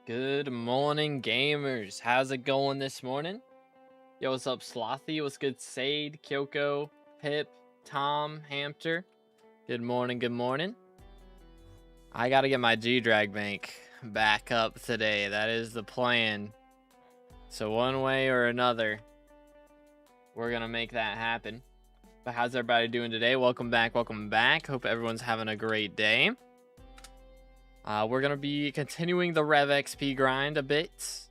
Good morning, gamers. How's it going this morning? Yo, what's up, Slothy? What's good, Sade, Kyoko, Pip, Tom, Hamster? Good morning, good morning. I gotta get my G-Drag bank back up today. That is the plan. So one way or another, we're gonna make that happen. But how's everybody doing today? Welcome back, welcome back. Hope everyone's having a great day. We're going to be continuing the Rev XP grind a bit.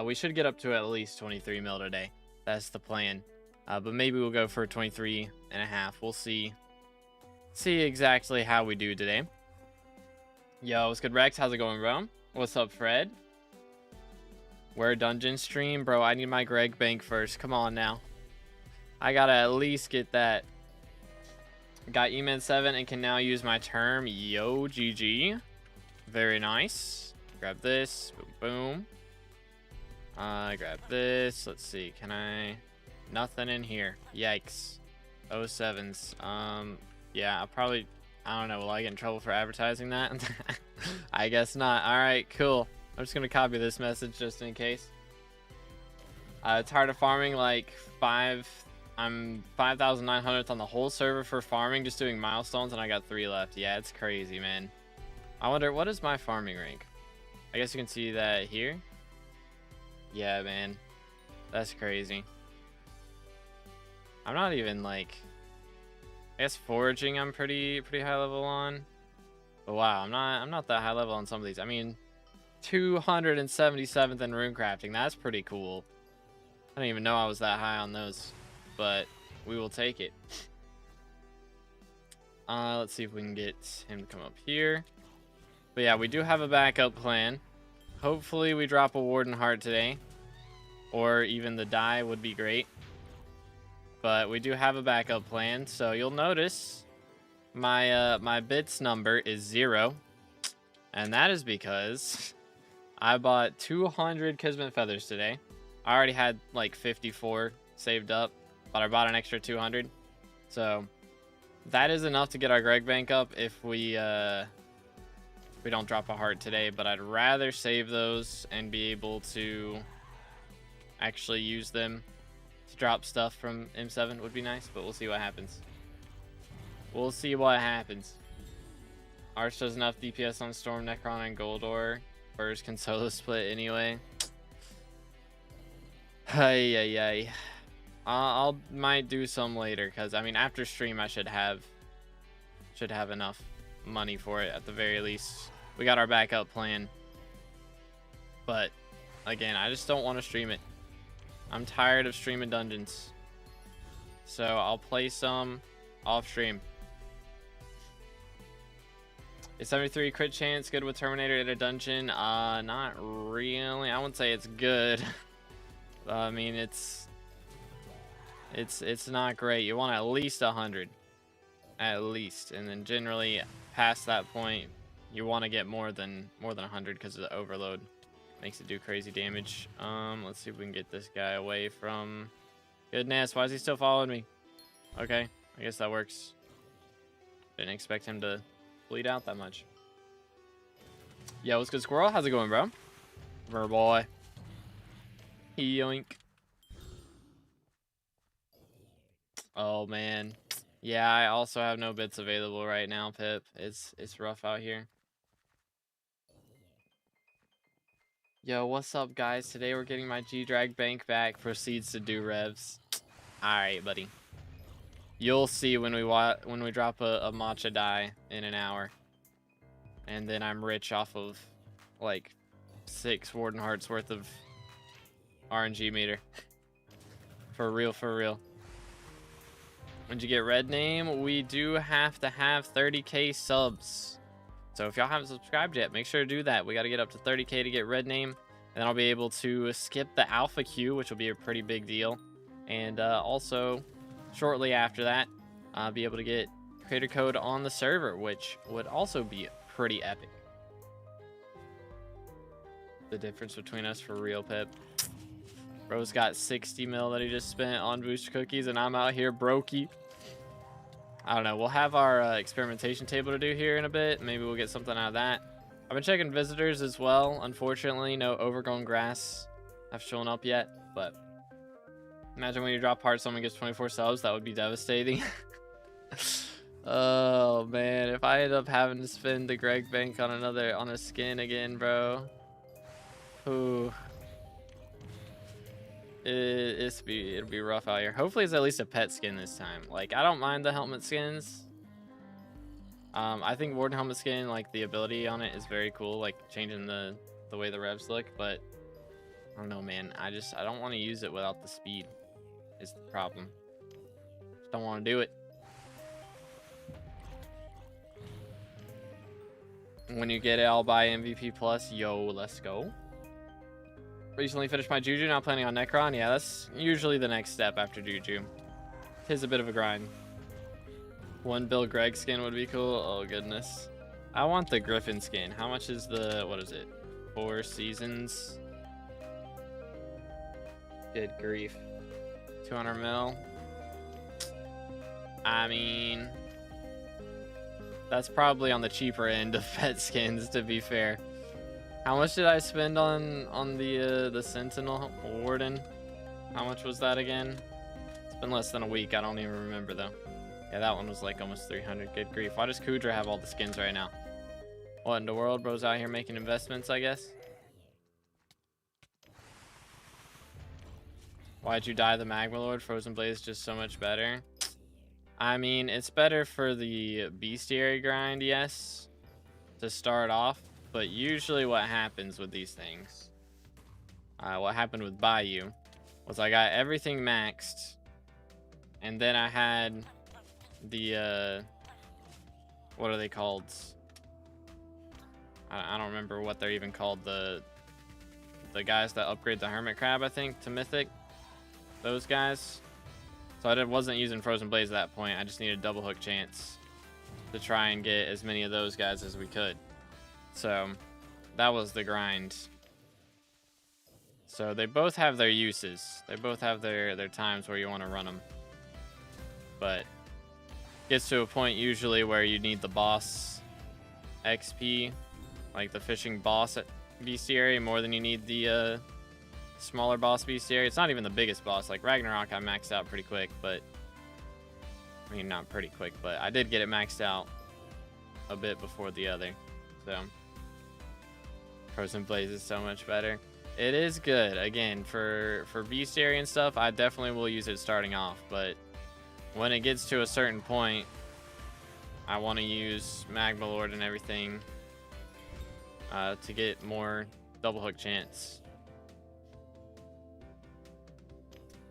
We should get up to at least 23 mil today. That's the plan. But maybe we'll go for 23 and a half. We'll see exactly how we do today. Yo, what's good, Rex? How's it going, bro? What's up, Fred? Where dungeon stream? Bro, I need my Greg bank first. Come on now. I got to at least get that. Got Eman 7 and can now use my term. Yo, GG. Very nice. Grab this. Boom, boom. Grab this. Let's see. Can I? Nothing in here. Yikes. 07s. Yeah, I don't know. Will I get in trouble for advertising that? I guess not. All right, cool. I'm just going to copy this message just in case. It's hard of farming like I'm 5,900th on the whole server for farming, just doing milestones, and I got 3 left. Yeah, it's crazy, man. I wonder, what is my farming rank? I guess you can see that here. Yeah, man. That's crazy. I'm not even, like... I guess foraging I'm pretty high level on. But wow, I'm not that high level on some of these. I mean, 277th in rune crafting. That's pretty cool. I didn't even know I was that high on those. But we will take it. Let's see if we can get him to come up here. But yeah, we do have a backup plan. Hopefully we drop a Warden Heart today. Or even the die would be great. But we do have a backup plan. So you'll notice my my bits number is 0. And that is because I bought 200 Kismet Feathers today. I already had like 54 saved up. But I bought an extra 200. So that is enough to get our Greg bank up if we don't drop a heart today, but I'd rather save those and be able to actually use them to drop stuff from M7 would be nice, but we'll see what happens. We'll see what happens. Arch does enough DPS on Storm, Necron, and Goldor. Burrs can solo split anyway. Hey. I'll might do some later, because I mean after stream I should have enough money for it at the very least. We got our backup plan, but again, I just don't want to stream it. I'm tired of streaming dungeons, so I'll play some off stream. Is 73 crit chance good with Terminator in a dungeon? Not really. I wouldn't say it's good. I mean, it's not great. You want at least 100. At least, and then generally past that point you want to get more than 100 because of the overload makes it do crazy damage. Let's see if we can get this guy away from... Goodness, why is he still following me? Okay, I guess that works. Didn't expect him to bleed out that much. Yo, what's good, Squirrel? How's it going, bro? Ver boy. Yoink. Oh man. Yeah, I also have no bits available right now, Pip. It's rough out here. Yo, what's up, guys? Today we're getting my G-Drag bank back. Proceeds to do revs. Alright, buddy. You'll see when we drop a matcha die in an hour. And then I'm rich off of, like, 6 Warden Hearts worth of RNG meter. For real, for real. When'd you get red name? We do have to have 30k subs. So if y'all haven't subscribed yet, make sure to do that. We got to get up to 30k to get red name. And then I'll be able to skip the alpha queue, which will be a pretty big deal. And also, shortly after that, I'll be able to get creator code on the server, which would also be pretty epic. The difference between us for real, Pip. Bro's got 60 mil that he just spent on booster cookies, and I'm out here brokey. I don't know. We'll have our experimentation table to do here in a bit. Maybe we'll get something out of that. I've been checking visitors as well. Unfortunately, no overgrown grass have shown up yet, but imagine when you drop hearts, someone gets 24 subs. That would be devastating. Oh man, if I end up having to spend the Greg Bank on a skin again, bro. Ooh. It'll be rough out here. Hopefully it's at least a pet skin this time. Like, I don't mind the helmet skins. I think Warden helmet skin, like the ability on it is very cool, like changing the way the revs look, but I don't know, man. I don't want to use it without the speed is the problem. Just don't want to do it. When you get it, I'll buy MVP plus. Yo, let's go. Recently finished my Juju, now planning on Necron. Yeah, that's usually the next step after Juju. Tis a bit of a grind. One Bill Greg skin would be cool. Oh, goodness. I want the Griffin skin. How much is the... What is it? 4 seasons? Good grief. 200 mil. I mean... That's probably on the cheaper end of pet skins, to be fair. How much did I spend on the Sentinel Warden? How much was that again? It's been less than a week. I don't even remember, though. Yeah, that one was like almost 300. Good grief. Why does Kudra have all the skins right now? What in the world? Bro's out here making investments, I guess. Why'd you die the Magma Lord? Frozen Blaze is just so much better. I mean, it's better for the bestiary grind, yes, to start off. But usually what happens with these things, what happened with Bayou, was I got everything maxed. And then I had the, what are they called? I don't remember what they're even called. The guys that upgrade the Hermit Crab, I think, to Mythic. Those guys. So I wasn't using Frozen Blaze at that point. I just needed a double hook chance to try and get as many of those guys as we could. So that was the grind. So they both have their uses. They both have their times where you want to run them. But gets to a point usually where you need the boss XP, like the fishing boss at bestiary, more than you need the smaller boss bestiary. It's not even the biggest boss. Like Ragnarok I maxed out pretty quick, but I mean not pretty quick, but I did get it maxed out a bit before the other. So Frozen Blaze is so much better. It is good. Again, for bestiary and stuff, I definitely will use it starting off, but when it gets to a certain point, I want to use Magma Lord and everything to get more double hook chance.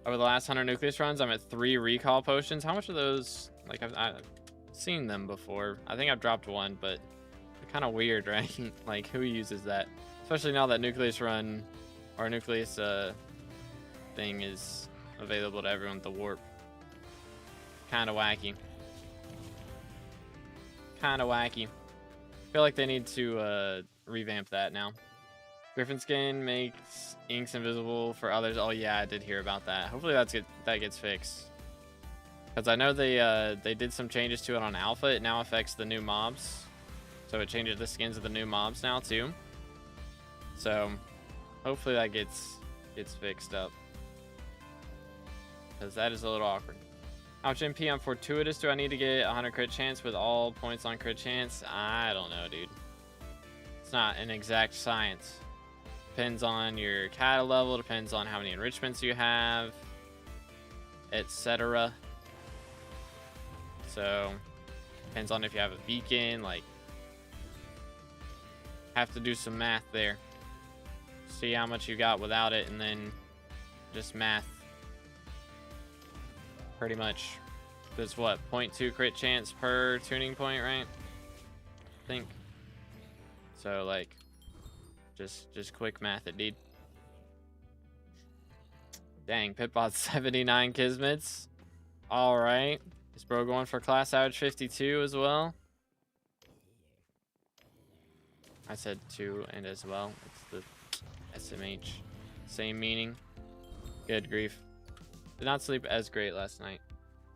Over the last 100 Nucleus runs, I'm at 3 recall potions. How much of those, like, I've seen them before. I think I've dropped one, but they're kind of weird, right? Like, who uses that? Especially now that Nucleus run, or Nucleus thing is available to everyone with the warp. Kind of wacky. Kind of wacky. I feel like they need to revamp that now. Griffin skin makes inks invisible for others. Oh yeah, I did hear about that. Hopefully that gets fixed. Because I know they did some changes to it on alpha. It now affects the new mobs. So it changes the skins of the new mobs now too. So hopefully that gets fixed up. Because that is a little awkward. How much MP on Fortuitous do I need to get 100 crit chance with all points on crit chance? I don't know, dude. It's not an exact science. Depends on your cata level, depends on how many enrichments you have, etc. So, depends on if you have a beacon, like, have to do some math there. See how much you got without it, and then just math. Pretty much. There's what, 0.2 crit chance per tuning point, right? I think. So, like, just quick math it, dude. Dang, Pitbot's 79 Kismets. Alright. Is bro going for class average 52 as well? I said 2 and as well. It's the SMH. Same meaning. Good grief. Did not sleep as great last night.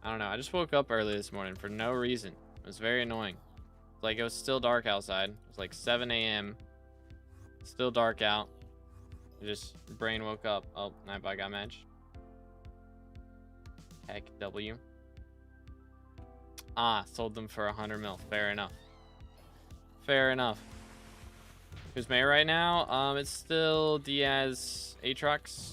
I don't know. I just woke up early this morning for no reason. It was very annoying. Like, it was still dark outside. It was like 7 a.m. Still dark out. Just brain woke up. Oh, Nightbot got matched. Heck, W. Ah, sold them for 100 mil. Fair enough. Fair enough. Who's mayor right now? It's still Diaz Aatrox.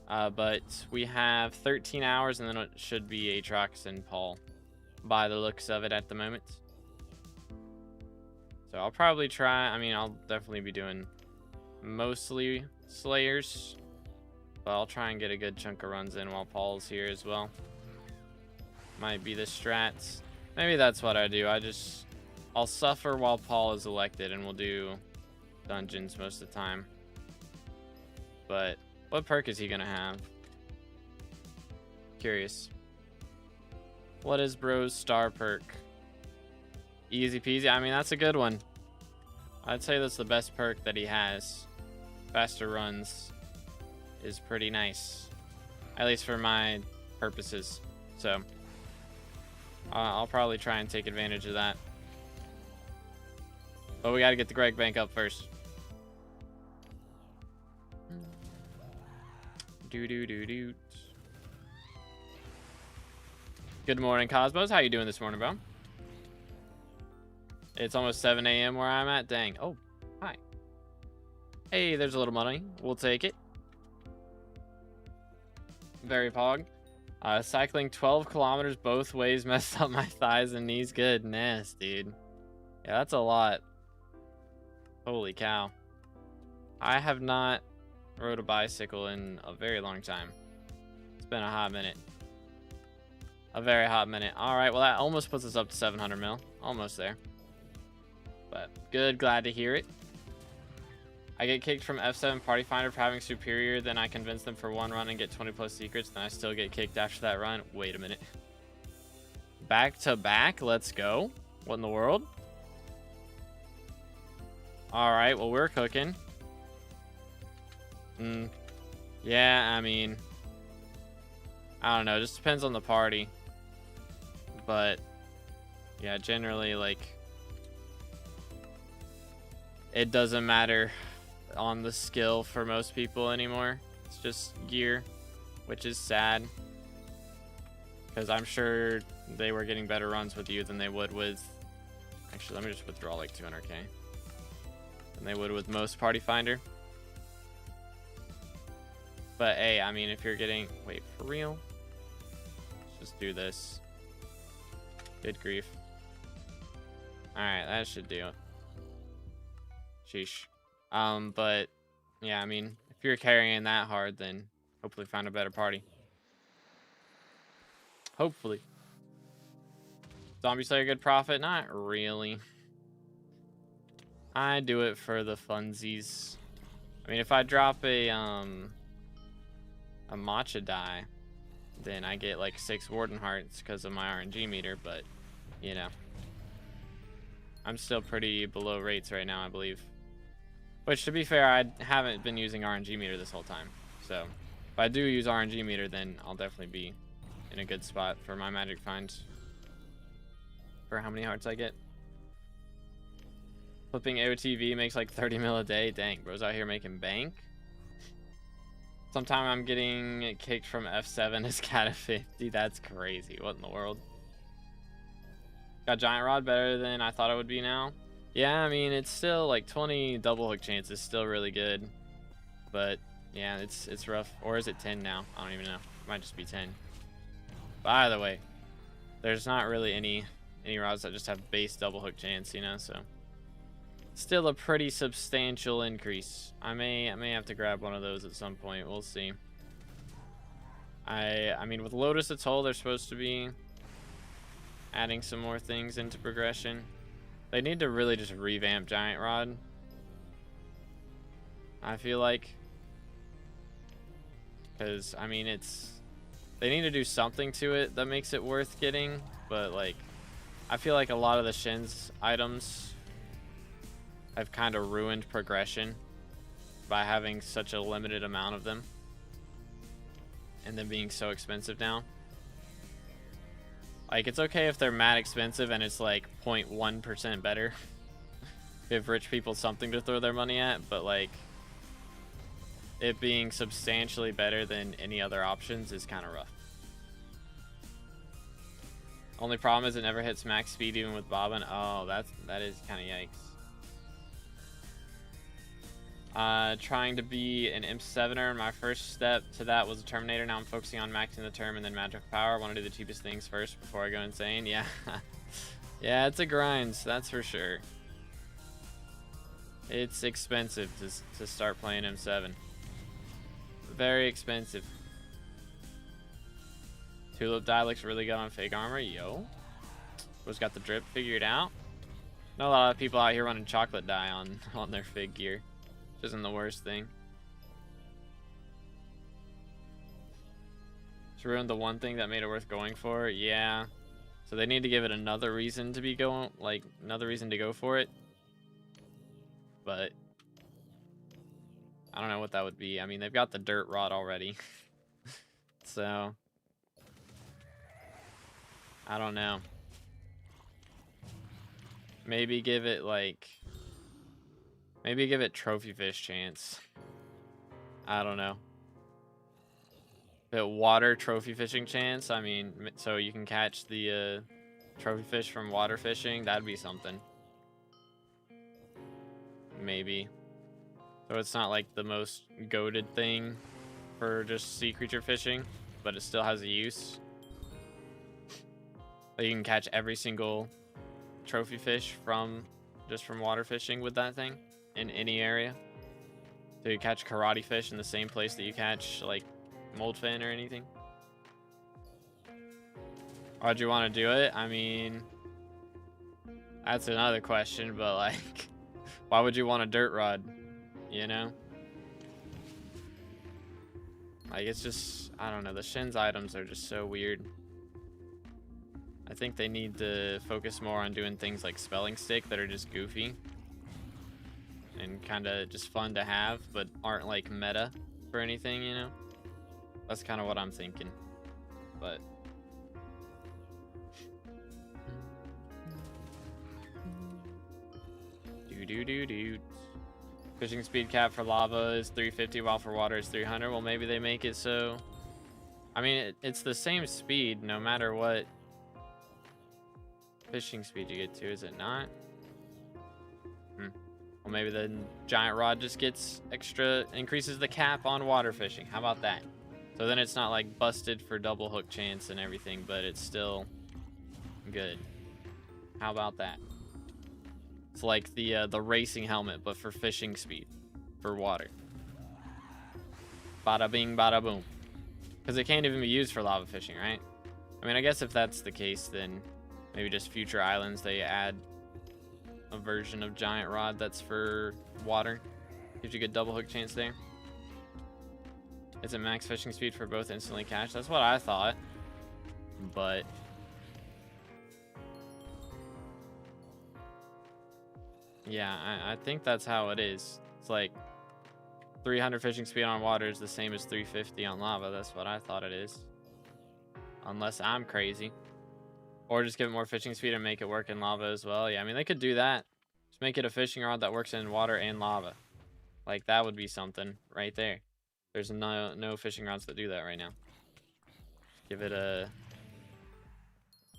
But we have 13 hours, and then it should be Aatrox and Paul by the looks of it at the moment. So I'll probably try. I mean, I'll definitely be doing mostly Slayers, but I'll try and get a good chunk of runs in while Paul's here as well. Might be the strats. Maybe that's what I do. I'll suffer while Paul is elected, and we'll do dungeons most of the time. But what perk is he gonna have? Curious. What is bro's star perk? Easy peasy. I mean, that's a good one. I'd say that's the best perk that he has. Faster runs is pretty nice, at least for my purposes. So I'll probably try and take advantage of that. But we got to get the Greg Bank up first. Do. Good morning, Cosmos. How you doing this morning, bro? It's almost 7 a.m. where I'm at. Dang. Oh, hi. Hey, there's a little money. We'll take it. Very pog. Cycling 12 kilometers both ways messed up my thighs and knees. Goodness, dude. Yeah, that's a lot. Holy cow. I have not rode a bicycle in a very long time. It's been a hot minute. A very hot minute. All right, well, that almost puts us up to 700 mil. Almost there. But good, glad to hear it. I get kicked from F7 Party Finder for having superior, then I convince them for one run and get 20 plus secrets, then I still get kicked after that run. Wait a minute. Back to back, let's go. What in the world? All right, well, we're cooking. Yeah, I mean, I don't know, it just depends on the party. But yeah, generally, like, it doesn't matter on the skill for most people anymore. It's just gear, which is sad, because I'm sure they were getting better runs with you than they would with, actually, let me just withdraw like 200k, than they would with most Party Finder. But hey, I mean, if you're getting, wait, for real? Let's just do this. Good grief. Alright, that should do it. Sheesh. But yeah, I mean, if you're carrying that hard, then hopefully find a better party. Hopefully. Zombie Slayer good profit? Not really. I do it for the funsies. I mean, if I drop a matcha die, then I get like 6 Warden Hearts because of my RNG meter, but you know, I'm still pretty below rates right now, I believe. Which, to be fair, I haven't been using RNG meter this whole time. So, if I do use RNG meter, then I'll definitely be in a good spot for my magic finds. For how many hearts I get. Flipping AOTV makes like 30 mil a day. Dang, bro's out here making bank. Sometime I'm getting kicked from F7 as cat of 50. That's crazy. What in the world? Got Giant Rod better than I thought it would be now. Yeah, I mean, it's still like 20 double hook chance is still really good. But yeah, it's rough. Or is it 10 now? I don't even know. It might just be 10. By the way, there's not really any rods that just have base double hook chance, you know, so still a pretty substantial increase. I may have to grab one of those at some point. We'll see. I mean, with Lotus Atoll, they're supposed to be adding some more things into progression. They need to really just revamp Giant Rod, I feel like. Because, I mean, they need to do something to it that makes it worth getting. But, like, I feel like a lot of the Shin's items have kind of ruined progression by having such a limited amount of them. And them being so expensive now. Like, it's okay if they're mad expensive and it's like 0.1% better. Give rich people something to throw their money at, but like it being substantially better than any other options is kind of rough. Only problem is it never hits max speed even with bobbin. Oh, that is kind of yikes. Trying to be an Imp7er. My first step to that was a Terminator. Now I'm focusing on maxing the term and then magic power. I want to do the cheapest things first before I go insane. Yeah. Yeah, it's a grind, that's for sure. It's expensive to start playing M7. Very expensive. Tulip dye looks really good on fake armor. Yo. Who's got the drip figured out? Know a lot of people out here running chocolate dye on their fig gear. Which isn't the worst thing. It's ruined the one thing that made it worth going for. Yeah. So they need to give it another reason to be going, like another reason to go for it. But I don't know what that would be. I mean, they've got the dirt rod already. So I don't know. Maybe give it like, maybe give it trophy fish chance. I don't know. The water trophy fishing chance. I mean, so you can catch the trophy fish from water fishing. That'd be something. Maybe. So it's not like the most goated thing for just sea creature fishing, but it still has a use. Like you can catch every single trophy fish from water fishing with that thing in any area. So you catch karate fish in the same place that you catch like moldfin or anything. Why'd you want to do it? I mean, that's another question, but like, why would you want a dirt rod? You know? Like, it's just, I don't know. The Shin's items are just so weird. I think they need to focus more on doing things like spelling stick that are just goofy and kind of just fun to have, but aren't like meta for anything, you know? That's kind of what I'm thinking. But do. Fishing speed cap for lava is 350 while for water is 300. Well, maybe they make it so, I mean, it's the same speed no matter what fishing speed you get to, is it not? Well, maybe the giant rod just gets extra, increases the cap on water fishing. How about that? So then it's not like busted for double hook chance and everything, but it's still good. How about that? It's like the racing helmet, but for fishing speed, for water. Bada bing, bada boom. Because it can't even be used for lava fishing, right? I mean, I guess if that's the case, then maybe just future islands, they add a version of giant rod that's for water. Gives you a good double hook chance there. Is it max fishing speed for both instantly catch? That's what I thought. But yeah, I think that's how it is. It's like 300 fishing speed on water is the same as 350 on lava. That's what I thought it is. Unless I'm crazy. Or just give it more fishing speed and make it work in lava as well. Yeah, I mean, they could do that. Just make it a fishing rod that works in water and lava. Like, that would be something right there. There's no fishing rods that do that right now. Give it a...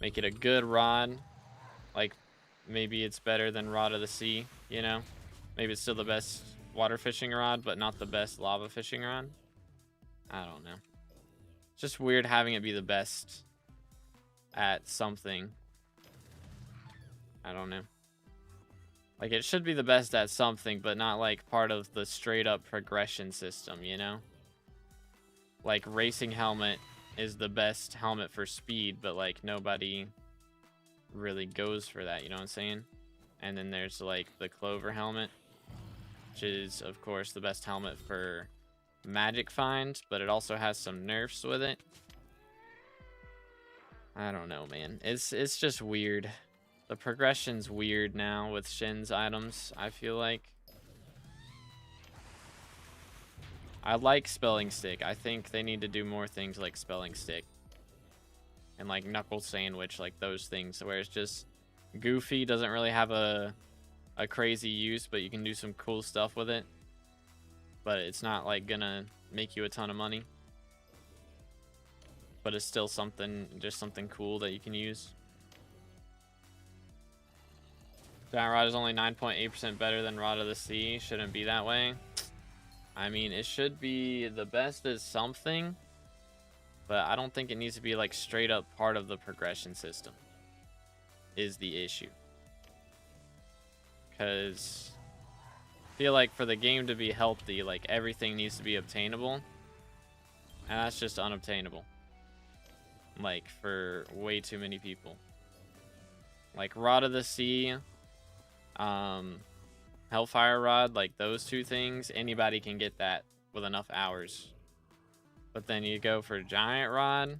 Make it a good rod. Like, maybe it's better than Rod of the Sea, you know? Maybe it's still the best water fishing rod, but not the best lava fishing rod. I don't know. It's just weird having it be the best at something. I don't know. Like, it should be the best at something, but not like part of the straight up progression system, you know? Like, racing helmet is the best helmet for speed, but like nobody really goes for that, you know what I'm saying? And then there's like the Clover helmet, which is of course the best helmet for magic find, but it also has some nerfs with it. I don't know, man. It's just weird. The progression's weird now with Shin's items, I feel like. I like spelling stick. I think they need to do more things like spelling stick. and like Knuckle Sandwich, like those things, where it's just goofy, doesn't really have a crazy use, but you can do some cool stuff with it. But it's not like gonna make you a ton of money. But it's still something, just something cool that you can use. Giant Rod is only 9.8% better than Rod of the Sea. Shouldn't be that way. I mean, it should be the best as something, but I don't think it needs to be like straight up part of the progression system is the issue. Because I feel like for the game to be healthy, like everything needs to be obtainable, and that's just unobtainable. Like for way too many people. Like Rod of the Sea, Hellfire Rod, like those two things, anybody can get that with enough hours. But then you go for Giant Rod,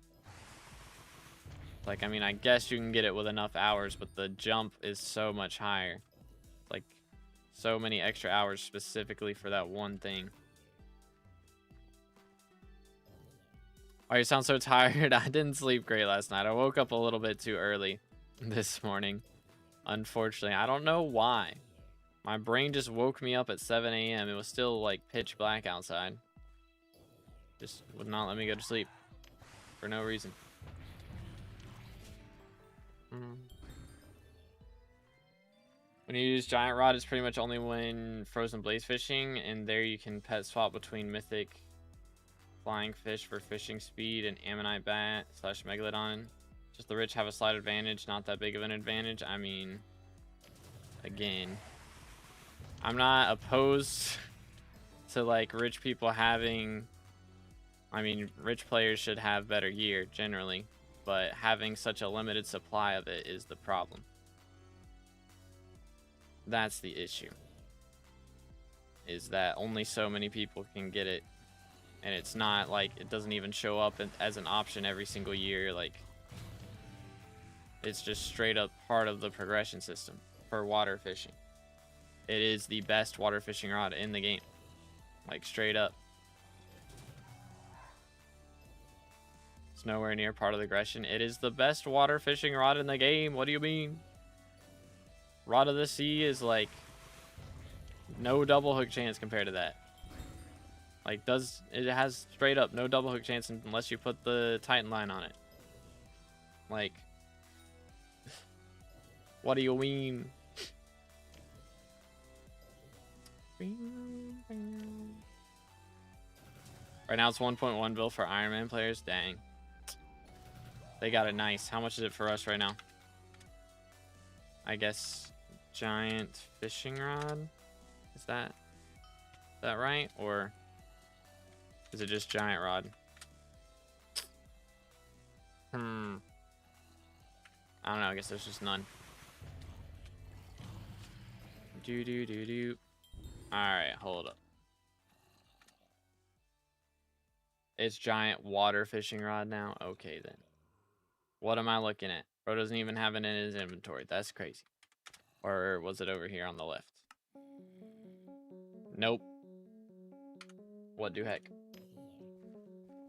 like, I mean, I guess you can get it with enough hours, but the jump is so much higher. Like, so many extra hours specifically for that one thing. Oh, you sound so tired. I didn't sleep great last night. I woke up a little bit too early this morning, unfortunately. I don't know why. My brain just woke me up at 7 a.m. It was still like pitch black outside. Just would not let me go to sleep for no reason. When you use Giant Rod, it's pretty much only when frozen blaze fishing, and there you can pet swap between mythic flying fish for fishing speed and ammonite bat / megalodon. Just the rich have a slight advantage, not that big of an advantage. I mean, again, I'm not opposed to like rich people having, I mean, rich players should have better gear generally, but having such a limited supply of it is the problem. That's the issue, is that only so many people can get it, and it's not like it doesn't even show up as an option every single year. Like, it's just straight up part of the progression system for water fishing. It is the best water fishing rod in the game, like straight up. It's nowhere near part of the progression. It is the best water fishing rod in the game. What do you mean? Rod of the Sea is like no double hook chance compared to that. Like, it has straight up no double hook chance unless you put the Titan line on it. Like, what do you mean? Right now it's 1.1 bill for Iron Man players. Dang. They got it nice. How much is it for us right now? I guess giant fishing rod. Is that right? Or is it just giant rod? I don't know. I guess there's just none. Alright, hold up. It's giant water fishing rod now? Okay, then. What am I looking at? Bro doesn't even have it in his inventory. That's crazy. Or was it over here on the left? Nope. What the heck?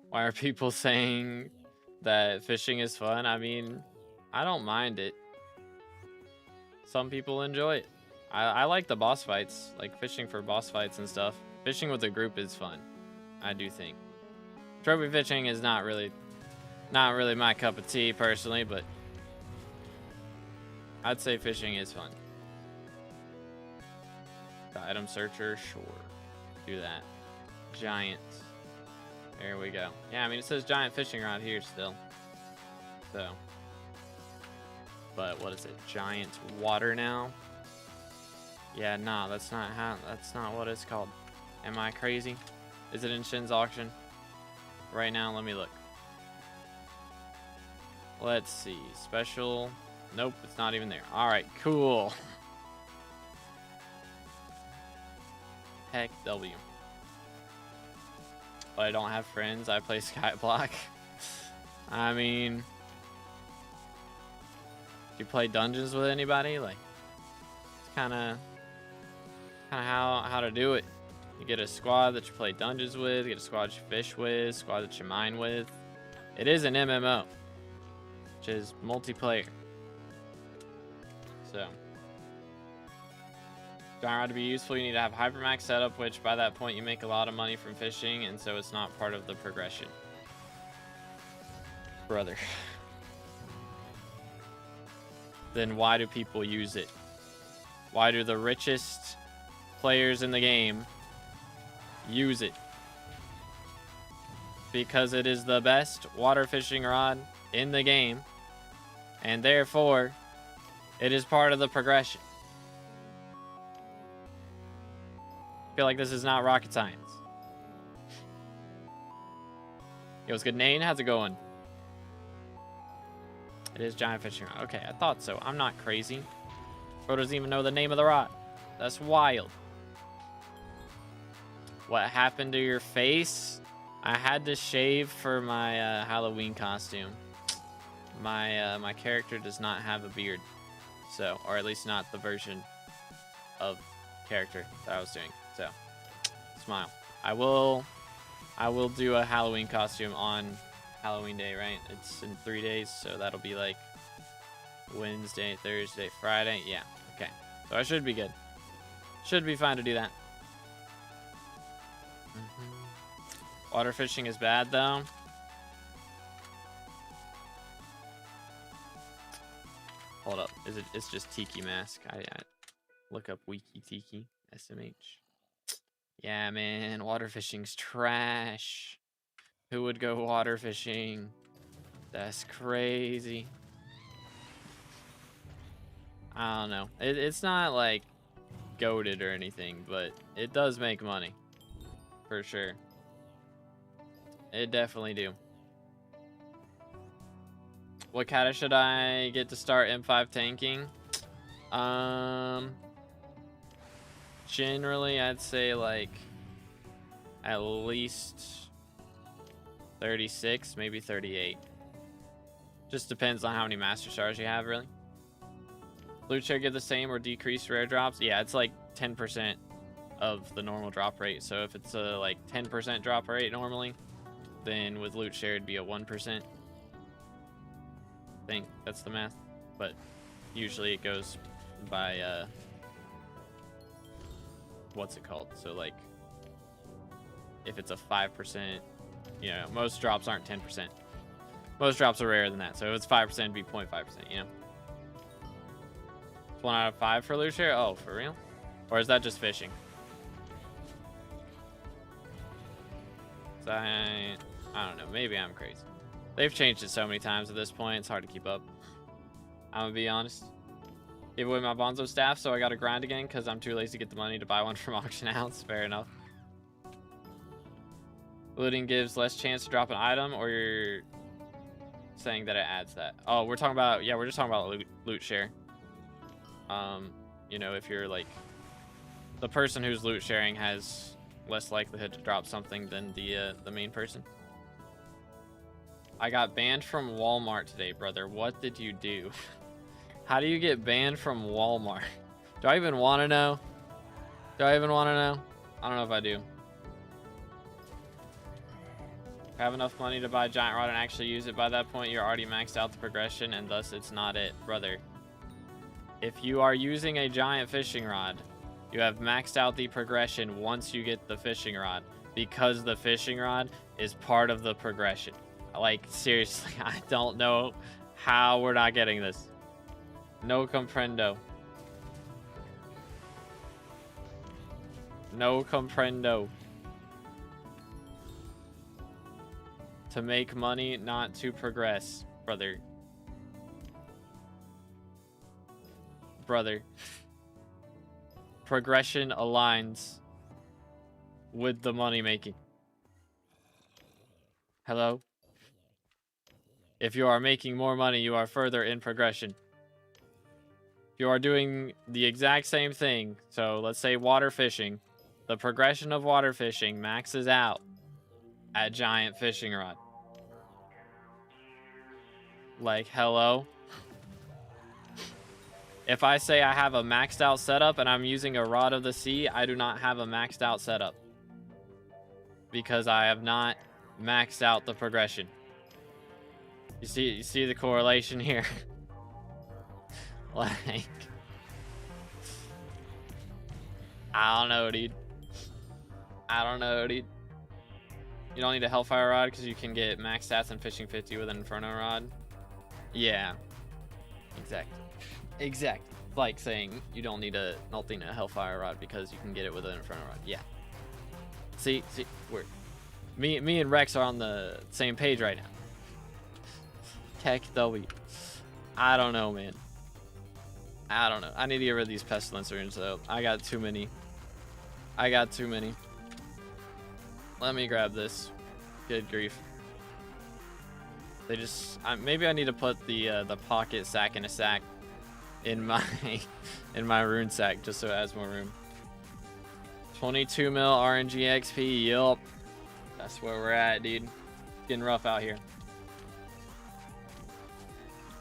Why are people saying that fishing is fun? I mean, I don't mind it. Some people enjoy it. I like the boss fights, like fishing for boss fights and stuff. Fishing with a group is fun, I do think. Trophy fishing is not really my cup of tea personally, but I'd say fishing is fun. The item searcher, sure, do that. Giant, there we go. Yeah, I mean, it says giant fishing rod here still, so. But what is it? Giant water now? Yeah, nah, that's not what it's called. Am I crazy? Is it in Shin's auction right now? Let me look. Let's see. Special. Nope, it's not even there. All right, cool. Heck W. But I don't have friends. I play SkyBlock. I mean, do you play dungeons with anybody? Like, it's kind of how to do it. You get a squad that you play dungeons with, you get a squad you fish with, squad that you mine with. It is an MMO. which is multiplayer. So, giant rod to be useful, you need to have hypermax setup, which by that point you make a lot of money from fishing, and so it's not part of the progression. Brother. Then why do people use it? Why do the richest players in the game use it? Because it is the best water fishing rod in the game, and therefore it is part of the progression. I feel like this is not rocket science. Yo, what's good, Nane? How's it going? It is giant fishing rod. Okay, I thought so. I'm not crazy. Bro doesn't even know the name of the rod. That's wild. What happened to your face? I had to shave for my Halloween costume. My character does not have a beard. So, or at least not the version of character that I was doing. So, smile. I will do a Halloween costume on Halloween day, right? It's in 3 days, so that'll be like Wednesday, Thursday, Friday. Yeah, okay. So I should be good. Should be fine to do that. Water fishing is bad, though. Hold up. It's just Tiki Mask. I look up Wiki Tiki. SMH. Yeah, man. Water fishing's trash. Who would go water fishing? That's crazy. I don't know. It's not like goated or anything, but it does make money. For sure. It definitely do. What kata should I get to start M5 tanking? Generally, I'd say like at least 36, maybe 38. Just depends on how many master stars you have, really. Loot share give the same or decreased rare drops? Yeah, it's like 10% of the normal drop rate. So if it's a like 10% drop rate normally, then with loot share it'd be a 1%. I think that's the math, but usually it goes by what's it called? So like if it's a 5%, you know, most drops aren't 10%. Most drops are rarer than that. So if it's 5%, it'd be 0.5%, you know. It's 1 out of 5 for loot share? Oh, for real? Or is that just fishing? So I don't know. Maybe I'm crazy. They've changed it so many times at this point, it's hard to keep up. I'm gonna be honest. Gave away my Bonzo staff, so I gotta grind again because I'm too lazy to get the money to buy one from auction house. Fair enough. Looting gives less chance to drop an item, or you're saying that it adds that? Oh, we're talking about, yeah, we're just talking about loot share. You know, if you're like, the person who's loot sharing has less likelihood to drop something than the main person. I got banned from Walmart today, brother. What did you do? How do you get banned from Walmart? Do I even want to know? Do I even want to know? I don't know if I do. Have enough money to buy a giant rod and actually use it. By that point, you're already maxed out the progression, and thus it's not it, brother. If you are using a giant fishing rod, you have maxed out the progression once you get the fishing rod, because the fishing rod is part of the progression. Like, seriously, I don't know how we're not getting this. No comprendo. No comprendo. To make money, not to progress, brother. Brother. Progression aligns with the money making. Hello? If you are making more money, you are further in progression. If you are doing the exact same thing, so let's say water fishing, the progression of water fishing maxes out at giant fishing rod. Like, hello? If I say I have a maxed out setup and I'm using a rod of the sea, I do not have a maxed out setup. Because I have not maxed out the progression. You see the correlation here? Like, I don't know, dude. I don't know, dude. You don't need a Hellfire Rod because you can get max stats and fishing 50 with an Inferno Rod. Yeah, exactly. Exactly. Like saying you don't need a Hellfire Rod because you can get it with an Inferno Rod. Yeah. See, we're me and Rex are on the same page right now. Heck W. I don't know, man. I don't know. I need to get rid of these pestilence runes though. I got too many. Let me grab this. Good grief. They just maybe I need to put the pocket sack in a sack in my rune sack just so it has more room. 22 mil RNG XP. Yup. That's where we're at, dude. It's getting rough out here.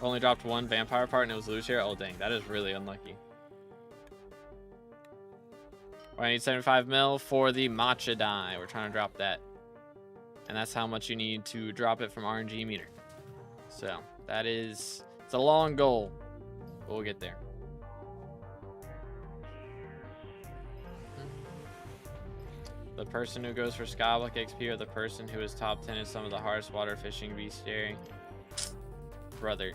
Only dropped one vampire part and it was loose here. Oh dang, that is really unlucky. I need 75 mil for the matcha die. We're trying to drop that. And that's how much you need to drop it from RNG meter. So that is, it's a long goal. But we'll get there. The person who goes for SkyBlock XP or the person who is top 10 in some of the hardest water fishing bestiary. Brother.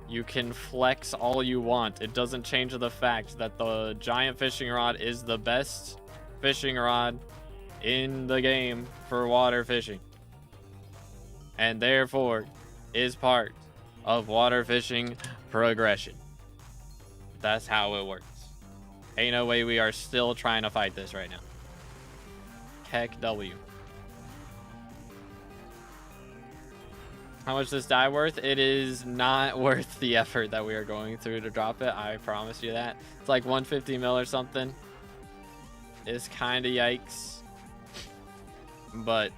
You can flex all you want. It doesn't change the fact that the giant fishing rod is the best fishing rod in the game for water fishing. And therefore is part of water fishing progression. That's how it works. Ain't no way we are still trying to fight this right now. Heck W. How much this die worth? It is not worth the effort that we are going through to drop it. I promise you that. It's like 150 mil or something. It's kind of yikes. But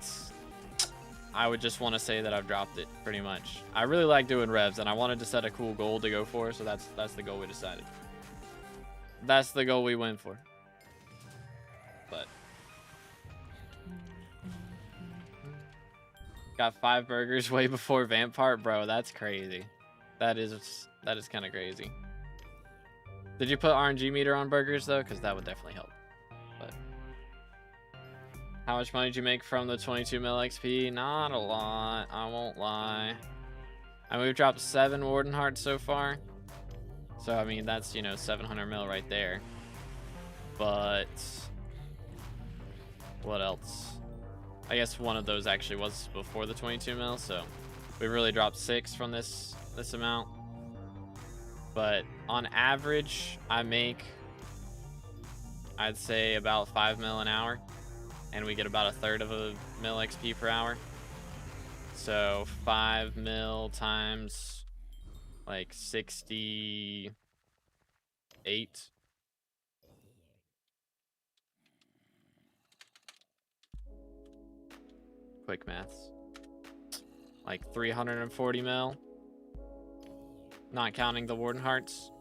I would just want to say that I've dropped it pretty much. I really like doing revs and I wanted to set a cool goal to go for. So that's the goal we decided. That's the goal we went for. But got 5 burgers way before Vampire, bro. That's crazy. That is kind of crazy. Did you put RNG meter on burgers though? Because that would definitely help. But how much money did you make from the 22 mil XP? Not a lot. I won't lie. I mean, we've dropped 7 Warden Hearts so far. So I mean, that's, you know, 700 mil right there. But what else? I guess one of those actually was before the 22 mil, so we really dropped 6 from this amount. But on average, I make, I'd say, about 5 mil an hour, and we get about 1/3 of a mil XP per hour. So 5 mil times like 68. Quick maths. Like 340 mil. Not counting the Warden Hearts.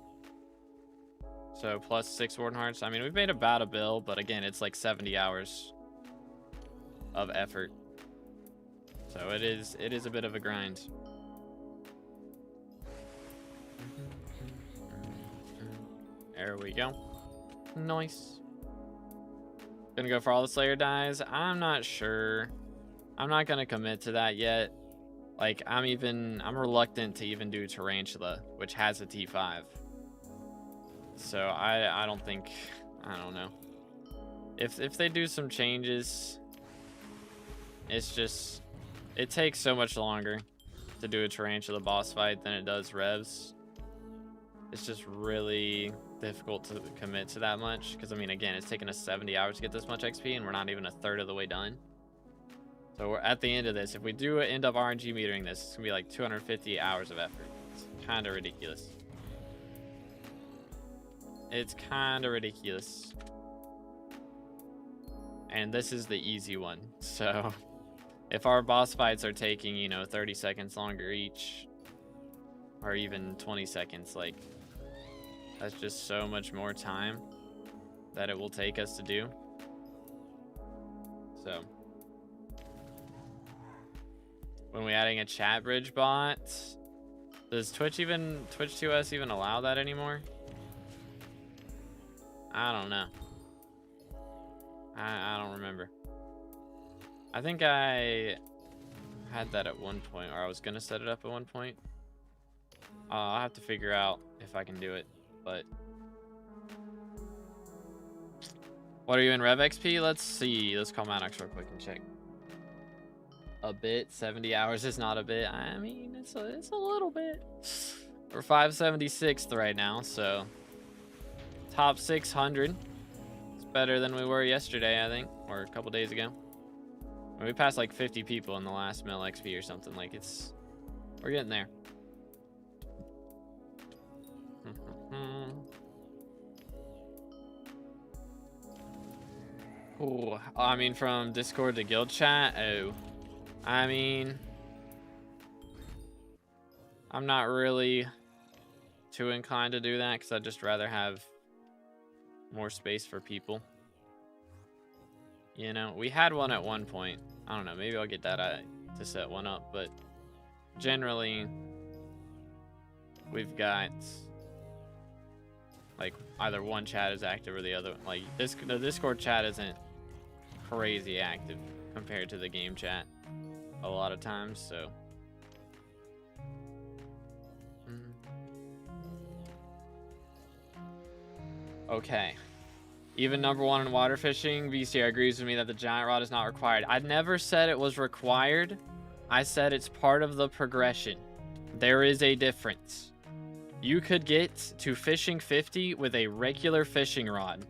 So plus 6 Warden Hearts. I mean, we've made about a bill, but again, it's like 70 hours of effort. So it is a bit of a grind. There we go. Nice. Gonna go for all the Slayer dies? I'm not sure. I'm not gonna commit to that yet. Like, I'm reluctant to even do Tarantula, which has a T5. So I don't think, I don't know. If they do some changes, it's just, it takes so much longer to do a Tarantula boss fight than it does revs. It's just really difficult to commit to that much. Because, I mean, again, it's taken us 70 hours to get this much XP, and we're not even 1/3 of the way done. So we're at the end of this. If we do end up RNG metering this, it's going to be like 250 hours of effort. It's kind of ridiculous. It's kind of ridiculous. And this is the easy one. So if our boss fights are taking, you know, 30 seconds longer each, or even 20 seconds, like, that's just so much more time that it will take us to do. So when we adding a chat bridge bot. Does Twitch 2S even allow that anymore? I don't know. I don't remember. I think I had that at one point, or I was gonna set it up at one point. I'll have to figure out if I can do it, but what are you in Rev XP? Let's see. Let's call Maddox real quick and check. A bit. 70 hours is not a bit. I mean, it's a little bit. We're 576th right now, so top 600. It's better than we were yesterday, I think, or a couple days ago. We passed like 50 people in the last mil XP or something. Like we're getting there. Oh, I mean, from Discord to guild chat. Oh, I mean, I'm not really too inclined to do that because I'd just rather have more space for people. You know, we had one at one point. I don't know, maybe I'll get that to set one up, but generally we've got like either one chat is active or the other. Like the Discord chat isn't crazy active compared to the game chat a lot of times, so okay. Even #1 in water fishing, VCR agrees with me that the giant rod is not required. I never said it was required. I said it's part of the progression. There is a difference. You could get to fishing 50 with a regular fishing rod.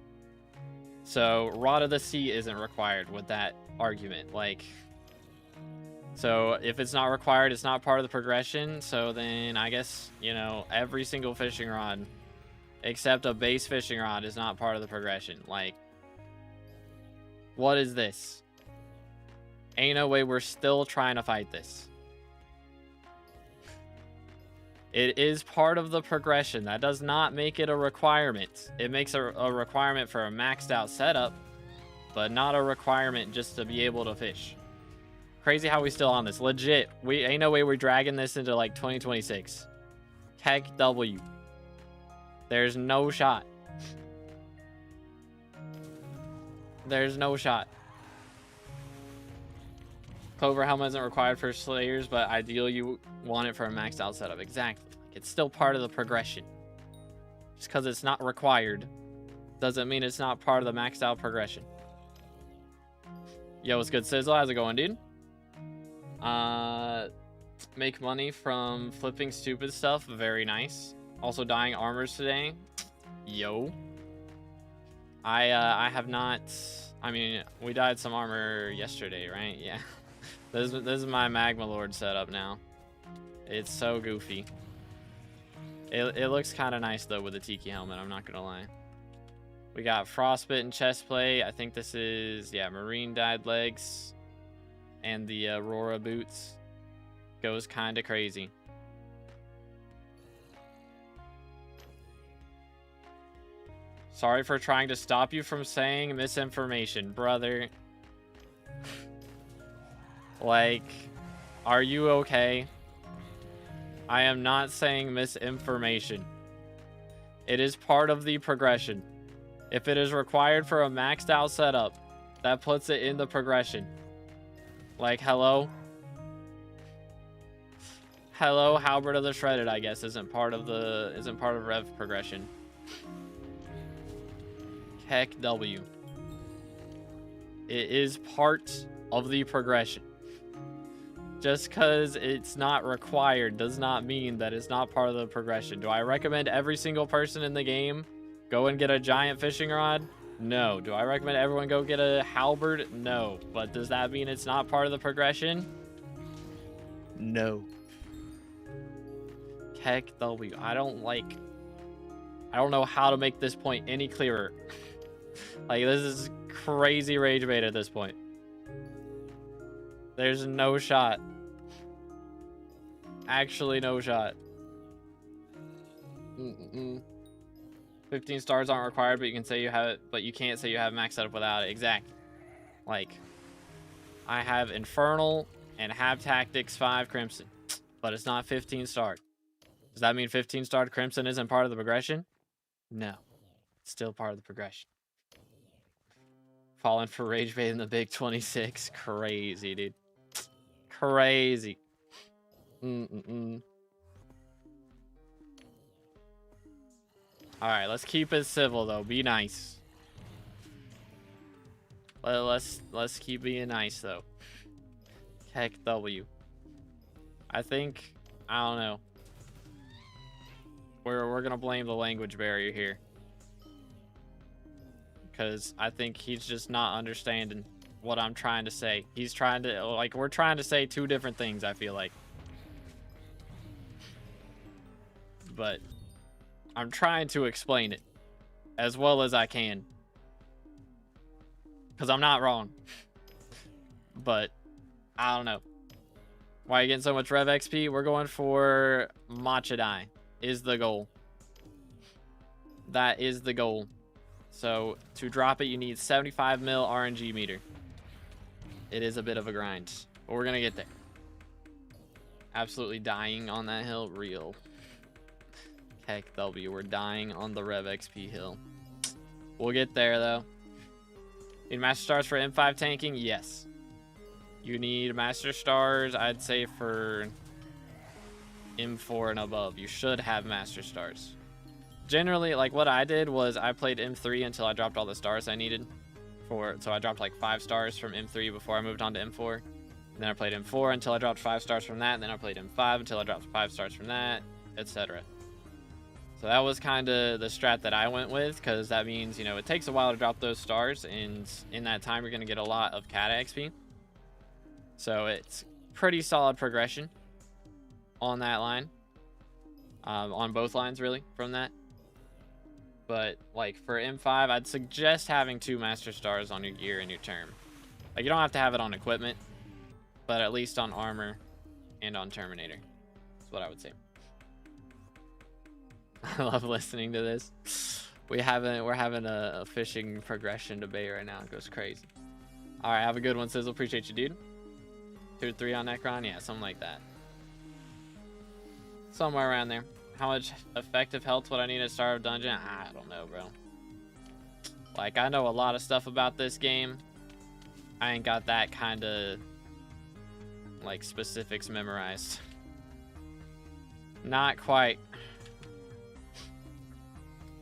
So Rod of the Sea isn't required with that argument. Like, so if it's not required, it's not part of the progression. So then I guess, you know, every single fishing rod except a base fishing rod is not part of the progression. Like, what is this? Ain't no way we're still trying to fight this. It is part of the progression. That does not make it a requirement. It makes a requirement for a maxed out setup, but not a requirement just to be able to fish. Crazy how we still on this. Legit, we ain't no way we're dragging this into like 2026. Heck W. There's no shot. There's no shot. Clover helmet isn't required for slayers, but ideally you want it for a maxed out setup. Exactly. It's still part of the progression. Just because it's not required doesn't mean it's not part of the maxed out progression. Yo, what's good, Sizzle? How's it going, dude? Make money from flipping stupid stuff. Very nice. Also dyeing armors today. Yo. I have not. I mean, we dyed some armor yesterday, right? Yeah. This is my Magma Lord setup now. It's so goofy. It looks kind of nice though with the Tiki helmet, I'm not gonna lie. We got frostbitten chest plate. I think this is, yeah, marine dyed legs. And the Aurora boots. Goes kind of crazy. Sorry for trying to stop you from saying misinformation, brother. Like, are you okay? I am not saying misinformation. It is part of the progression. If it is required for a maxed out setup, that puts it in the progression. Like, hello? Hello, Halberd of the Shredded, I guess, isn't part of Rev progression. Heck W. It is part of the progression. Just because it's not required does not mean that it's not part of the progression. Do I recommend every single person in the game go and get a giant fishing rod? No. Do I recommend everyone go get a halberd? No. But does that mean it's not part of the progression? No. Heck W. I don't know how to make this point any clearer. Like, this is crazy rage bait at this point. There's no shot. Actually, no shot. 15 stars aren't required, but you can say you have it, but you can't say you have max setup without it. Exactly. Like, I have Infernal and have tactics 5 Crimson, but it's not 15 starred. Does that mean 15 starred Crimson isn't part of the progression? No. It's still part of the progression. Falling for Rage Bait in the Big 26. Crazy, dude. Crazy. Alright, let's keep it civil, though. Be nice. Let's keep being nice, though. Heck W. I think, I don't know. We're gonna blame the language barrier here. Because I think he's just not understanding what I'm trying to say. He's trying to, like, we're trying to say 2 different things, I feel like. But I'm trying to explain it as well as I can. Because I'm not wrong. But I don't know. Why are you getting so much Rev XP? We're going for Machadai is the goal. That is the goal. So to drop it, you need 75 mil RNG meter. It is a bit of a grind, but we're going to get there. Absolutely dying on that hill. Real. Heck W. We're dying on the Rev XP hill. We'll get there, though. Need Master Stars for M5 tanking? Yes. You need Master Stars, I'd say, for M4 and above. You should have Master Stars. Generally, like, what I did was I played M3 until I dropped all the stars I needed. So I dropped like 5 stars from M3 before I moved on to M4. And then I played M4 until I dropped 5 stars from that. And then I played M5 until I dropped 5 stars from that, etc. So that was kind of the strat that I went with, because that means, you know, it takes a while to drop those stars, and in that time you're going to get a lot of Kata XP. So it's pretty solid progression on that line. On both lines, really, from that. But, like, for M5, I'd suggest having 2 Master Stars on your gear and your term. Like, you don't have to have it on equipment, but at least on armor and on Terminator. That's what I would say. I love listening to this. We're having a fishing progression debate right now. It goes crazy. All right, have a good one, Sizzle. Appreciate you, dude. 2 or 3 on Necron? Yeah, something like that. Somewhere around there. How much effective health would I need to start a dungeon? I don't know, bro. Like, I know a lot of stuff about this game. I ain't got that kind of, like, specifics memorized. Not quite.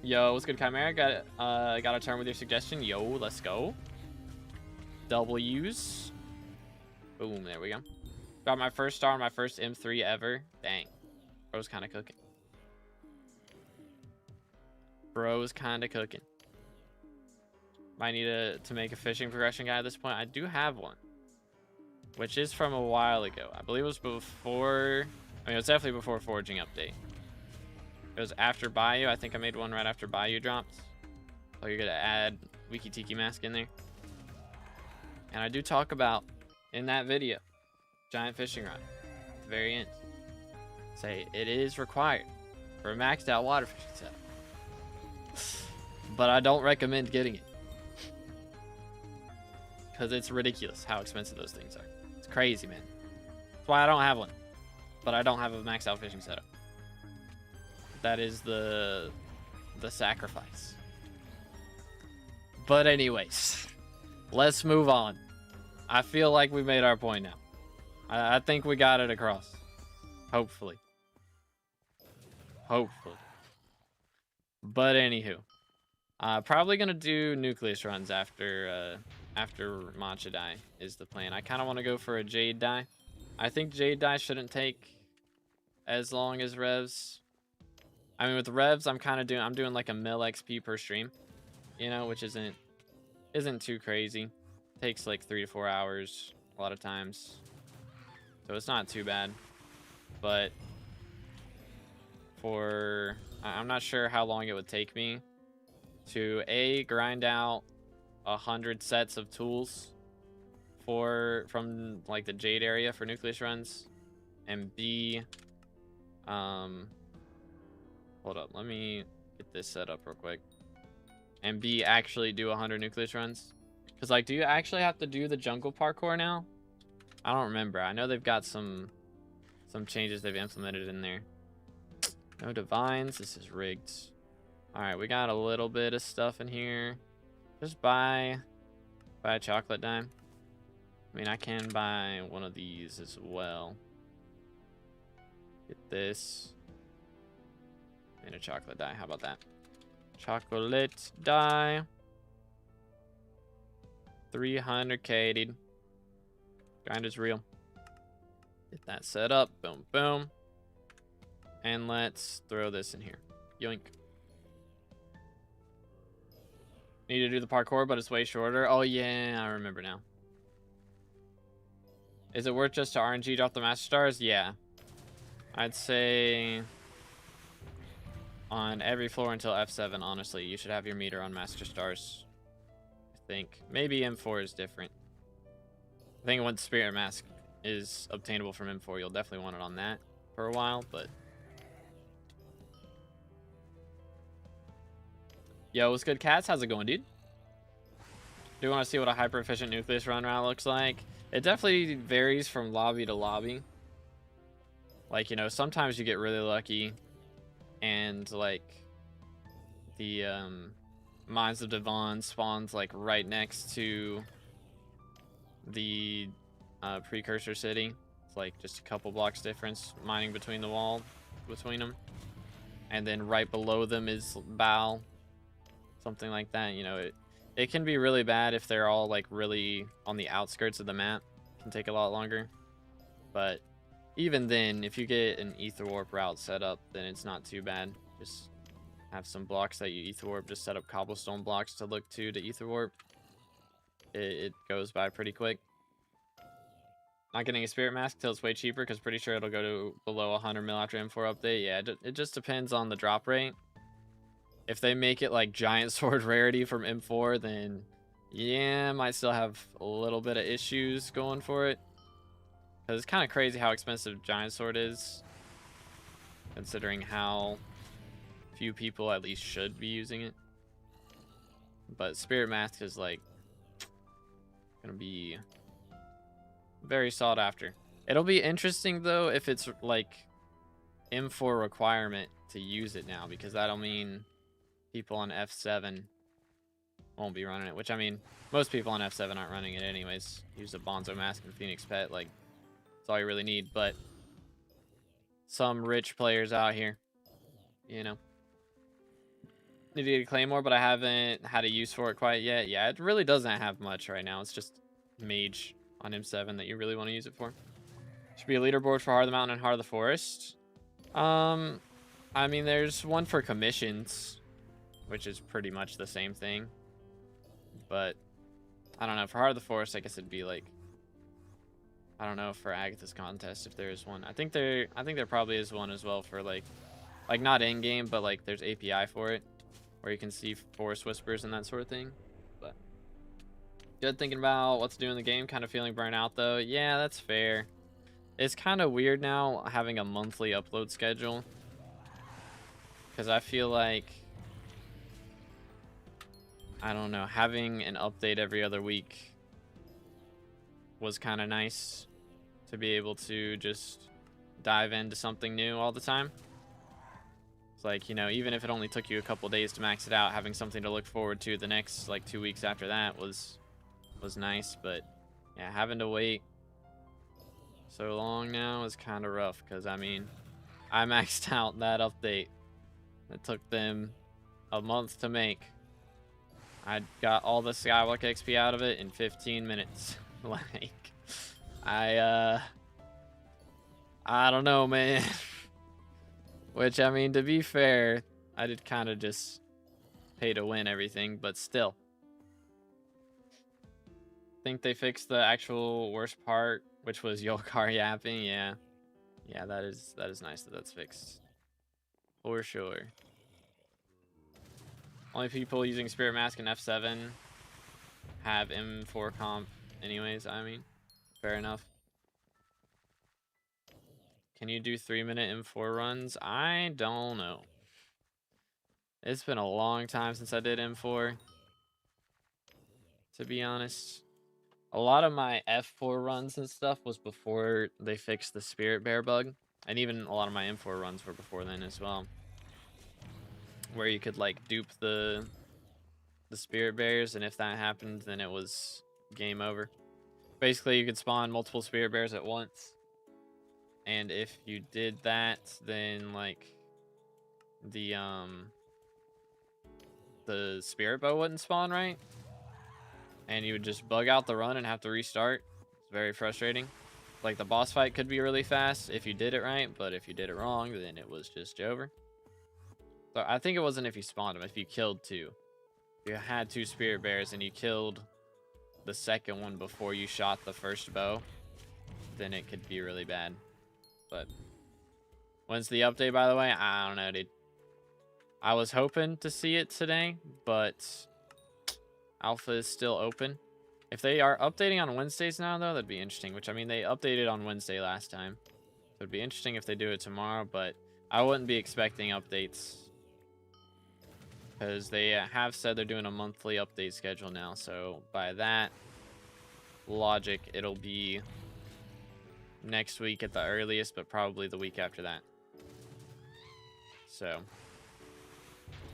Yo, what's good, Chimera? Got a turn with your suggestion. Yo, let's go. W's. Boom, there we go. Got my first star on my first M3 ever. Dang. Bro's kind of cooking. Bro's kind of cooking. Might need to make a fishing progression guide at this point. I do have one, which is from a while ago. I believe it was before, I mean, it was definitely before Forging Update. It was after Bayou. I think I made one right after Bayou dropped. So you're going to add Wiki Tiki Mask in there. And I do talk about, in that video, giant fishing rod at the very end. Say it is required for a maxed out water fishing setup. But I don't recommend getting it. Because it's ridiculous how expensive those things are. It's crazy, man. That's why I don't have one. But I don't have a maxed out fishing setup. That is the sacrifice. But anyways, let's move on. I feel like we made our point now. I think we got it across. Hopefully. Hopefully. But anywho, probably gonna do nucleus runs after Matcha Dye is the plan. I kind of want to go for a Jade Dye. I think Jade Dye shouldn't take as long as Revs. I mean, with the Revs, I'm doing like a mil XP per stream, you know, which isn't too crazy. Takes like 3 to 4 hours a lot of times, so it's not too bad. But I'm not sure how long it would take me to grind out 100 sets of tools from like the Jade area for nucleus runs, and B, hold up, let me get this set up real quick, and B, actually do 100 nucleus runs. Because, like, do you actually have to do the jungle parkour now? I don't remember. I know they've got some changes they've implemented in there. No divines. This is rigged. All right, we got a little bit of stuff in here. Just buy a chocolate dime. I mean, I can buy one of these as well. Get this. And a chocolate die. How about that? Chocolate die. 300k, dude. Grind is real. Get that set up. Boom, boom. And let's throw this in here. Yoink. Need to do the parkour, but it's way shorter. Oh, yeah, I remember now. Is it worth just to RNG drop the Master Stars? Yeah. I'd say on every floor until F7, honestly, you should have your meter on Master Stars. I think. Maybe M4 is different. I think once Spirit Mask is obtainable from M4, you'll definitely want it on that for a while, but... Yo, what's good, cats? How's it going, dude? Do you want to see what a hyper-efficient nucleus run route looks like? It definitely varies from lobby to lobby. Like, you know, sometimes you get really lucky and, like, the Mines of Devon spawns, like, right next to the precursor city. It's, like, just a couple blocks difference, mining between the wall, between them. And then right below them is Bow. Something like that, you know, it can be really bad if they're all like really on the outskirts of the map. It can take a lot longer. But even then, if you get an ether warp route set up, then it's not too bad. Just have some blocks that you ether warp, just set up cobblestone blocks to look to ether warp. It goes by pretty quick. Not getting a spirit mask till it's way cheaper because pretty sure it'll go to below 100 mil after M4 update. Yeah, it just depends on the drop rate. If they make it like giant sword rarity from M4, then yeah, might still have a little bit of issues going for it. Because it's kind of crazy how expensive giant sword is, considering how few people at least should be using it. But spirit mask is like gonna be very sought after. It'll be interesting though if it's like M4 requirement to use it now, because that'll mean people on F7 won't be running it, which I mean, most people on F7 aren't running it anyways. Use a Bonzo Mask and Phoenix Pet, like, that's all you really need. But some rich players out here, you know. Need to get a Claymore, but I haven't had a use for it quite yet. Yeah, it really doesn't have much right now. It's just Mage on M7 that you really want to use it for. Should be a leaderboard for Heart of the Mountain and Heart of the Forest. I mean, there's one for commissions, which is pretty much the same thing. But I don't know. For Heart of the Forest, I guess it'd be like, I don't know, for Agatha's contest if there is one. I think there probably is one as well for like not in game, but like there's API for it where you can see Forest Whispers and that sort of thing. But good thinking about what to do in the game. Kind of feeling burnt out though. Yeah, that's fair. It's kind of weird now having a monthly upload schedule, because I feel like, I don't know, having an update every other week was kind of nice to be able to just dive into something new all the time. It's like, you know, even if it only took you a couple days to max it out, having something to look forward to the next like 2 weeks after that was nice. But yeah, having to wait so long now is kind of rough, because I mean, I maxed out that update. It took them a month to make. I got all the Skywalk XP out of it in 15 minutes. Like, I don't know, man. Which, I mean, to be fair, I did kind of just pay to win everything, but still. Think they fixed the actual worst part, which was Yokar yapping. Yeah. Yeah, that is nice that that's fixed. For sure. Only people using Spirit Mask and F7 have M4 comp anyways, I mean. Fair enough. Can you do 3-minute M4 runs? I don't know. It's been a long time since I did M4, to be honest. A lot of my F4 runs and stuff was before they fixed the Spirit Bear bug. And even a lot of my M4 runs were before then as well. Where you could like dupe the Spirit Bears, and if that happened, then it was game over. Basically, you could spawn multiple Spirit Bears at once. And if you did that, then like the Spirit Bow wouldn't spawn right. And you would just bug out the run and have to restart. It's very frustrating. Like, the boss fight could be really fast if you did it right, but if you did it wrong, then it was just over. So I think it wasn't if you spawned them, if you killed two. If you had two Spirit Bears and you killed the second one before you shot the first bow, then it could be really bad. But when's the update, by the way? I don't know, dude. I was hoping to see it today, but alpha is still open. If they are updating on Wednesdays now, though, that'd be interesting. Which, I mean, they updated on Wednesday last time. So it'd be interesting if they do it tomorrow, but I wouldn't be expecting updates. Because they have said they're doing a monthly update schedule now. So by that logic, it'll be next week at the earliest, but probably the week after that. So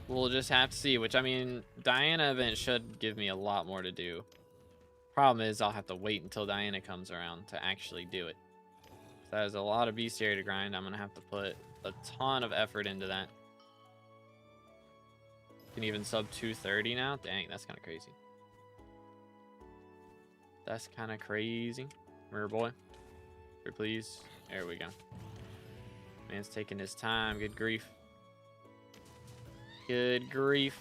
we'll just have to see, which, I mean, Diana event should give me a lot more to do. Problem is, I'll have to wait until Diana comes around to actually do it. So there's a lot of bestiary to grind. I'm going to have to put a ton of effort into that. You can even sub 230 now? Dang, that's kind of crazy. That's kind of crazy. Mirror boy. Here, please. There we go. Man's taking his time. Good grief. Good grief.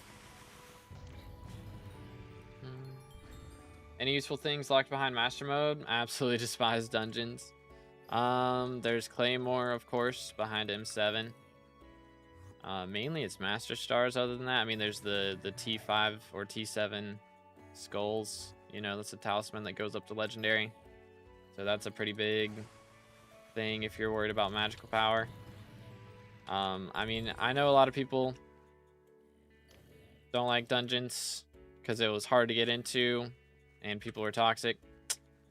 Any useful things locked behind master mode? I absolutely despise dungeons. There's Claymore, of course, behind M7. Mainly it's master stars. Other than that, I mean, there's the T5 or T7 skulls. You know, that's a talisman that goes up to legendary. So that's a pretty big thing if you're worried about magical power. I mean, I know a lot of people don't like dungeons because it was hard to get into and people are toxic.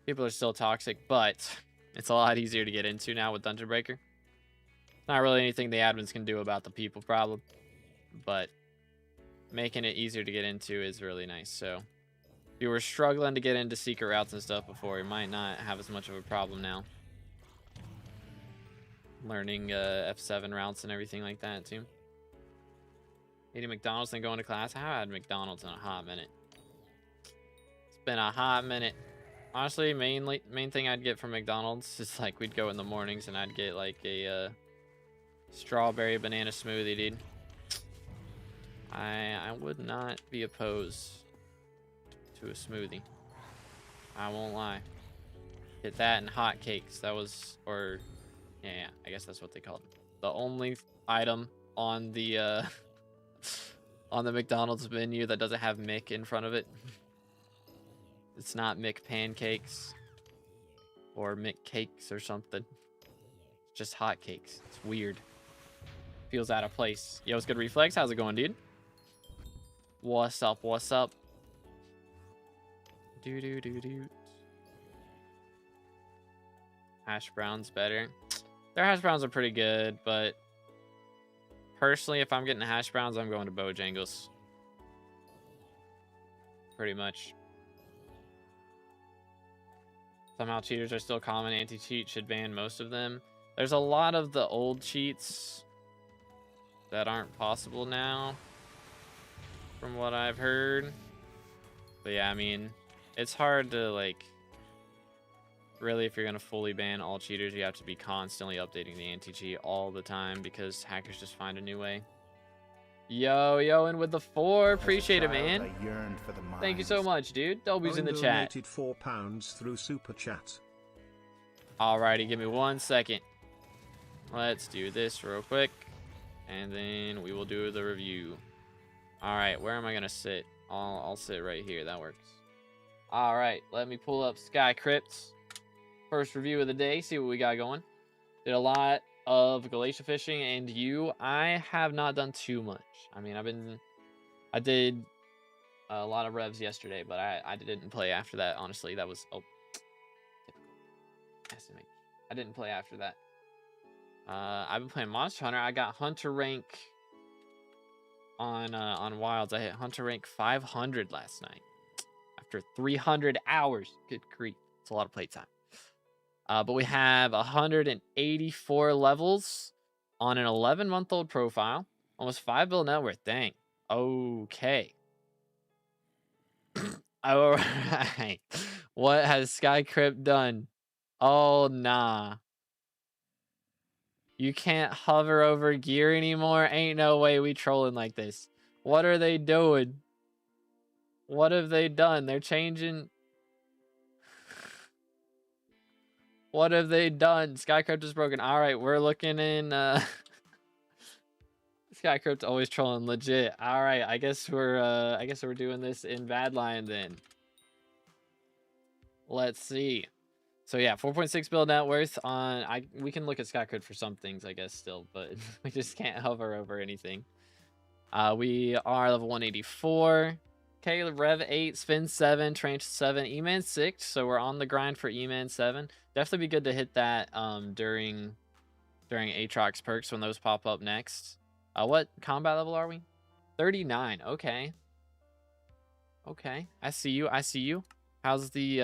People are still toxic, but it's a lot easier to get into now with Dungeon Breaker. Not really anything the admins can do about the people problem, but making it easier to get into is really nice. So if you were struggling to get into secret routes and stuff before, you might not have as much of a problem now. Learning F7 routes and everything like that too. Eating McDonald's then going to class. I haven't had McDonald's in a hot minute. It's been a hot minute. Honestly, main thing I'd get from McDonald's is like we'd go in the mornings and I'd get like a strawberry banana smoothie, dude. I would not be opposed to a smoothie. I won't lie. Get that and hotcakes. That was, or yeah, I guess that's what they called it. The only item on the on the McDonald's menu that doesn't have Mick in front of it. It's not Mick pancakes or Mick cakes or something. It's just hotcakes. It's weird. Feels out of place. Yo, what's good, Reflex? How's it going, dude? What's up? What's up? Do. Hash browns better. Their hash browns are pretty good, but personally, if I'm getting hash browns, I'm going to Bojangles. Pretty much. Somehow cheaters are still common. Anti-cheat should ban most of them. There's a lot of the old cheats that aren't possible now, from what I've heard. But yeah, I mean, it's hard to, like, really, if you're going to fully ban all cheaters, you have to be constantly updating the anti-cheat all the time because hackers just find a new way. Yo, and with the 4, appreciate it, man. Thank you so much, dude. Dolby's in the chat. £4 through super chat. Alrighty, give me 1 second. Let's do this real quick, and then we will do the review. All right, where am I gonna sit? I'll sit right here. That works. All right, let me pull up Sky Crypts. First review of the day. See what we got going. Did a lot of Glacier fishing, and I have not done too much. I mean, I did a lot of revs yesterday, but I didn't play after that. Honestly, that was I didn't play after that. I've been playing Monster Hunter. I got Hunter rank on Wilds. I hit Hunter rank 500 last night after 300 hours. Good grief, it's a lot of playtime. But we have 184 levels on an 11-month-old profile. Almost 5 bill net worth. Dang. Okay. All right. What has SkyCrypt done? Oh, nah. You can't hover over gear anymore? Ain't no way we trolling like this. What are they doing? What have they done? They're changing. What have they done? SkyCrypt is broken. All right, we're looking in. SkyCrypt always trolling, legit. All right, I guess we're doing this in Badlion then. Let's see. So yeah, 4.6 bill net worth on. We can look at SkyCrypt for some things, I guess, still, but we just can't hover over anything. We are level 184. Okay, Rev 8, Spin 7, Tranche 7, E-Man 6. So we're on the grind for E-Man 7. Definitely be good to hit that during Aatrox perks when those pop up next. What combat level are we? 39. Okay. Okay. I see you. I see you. How's the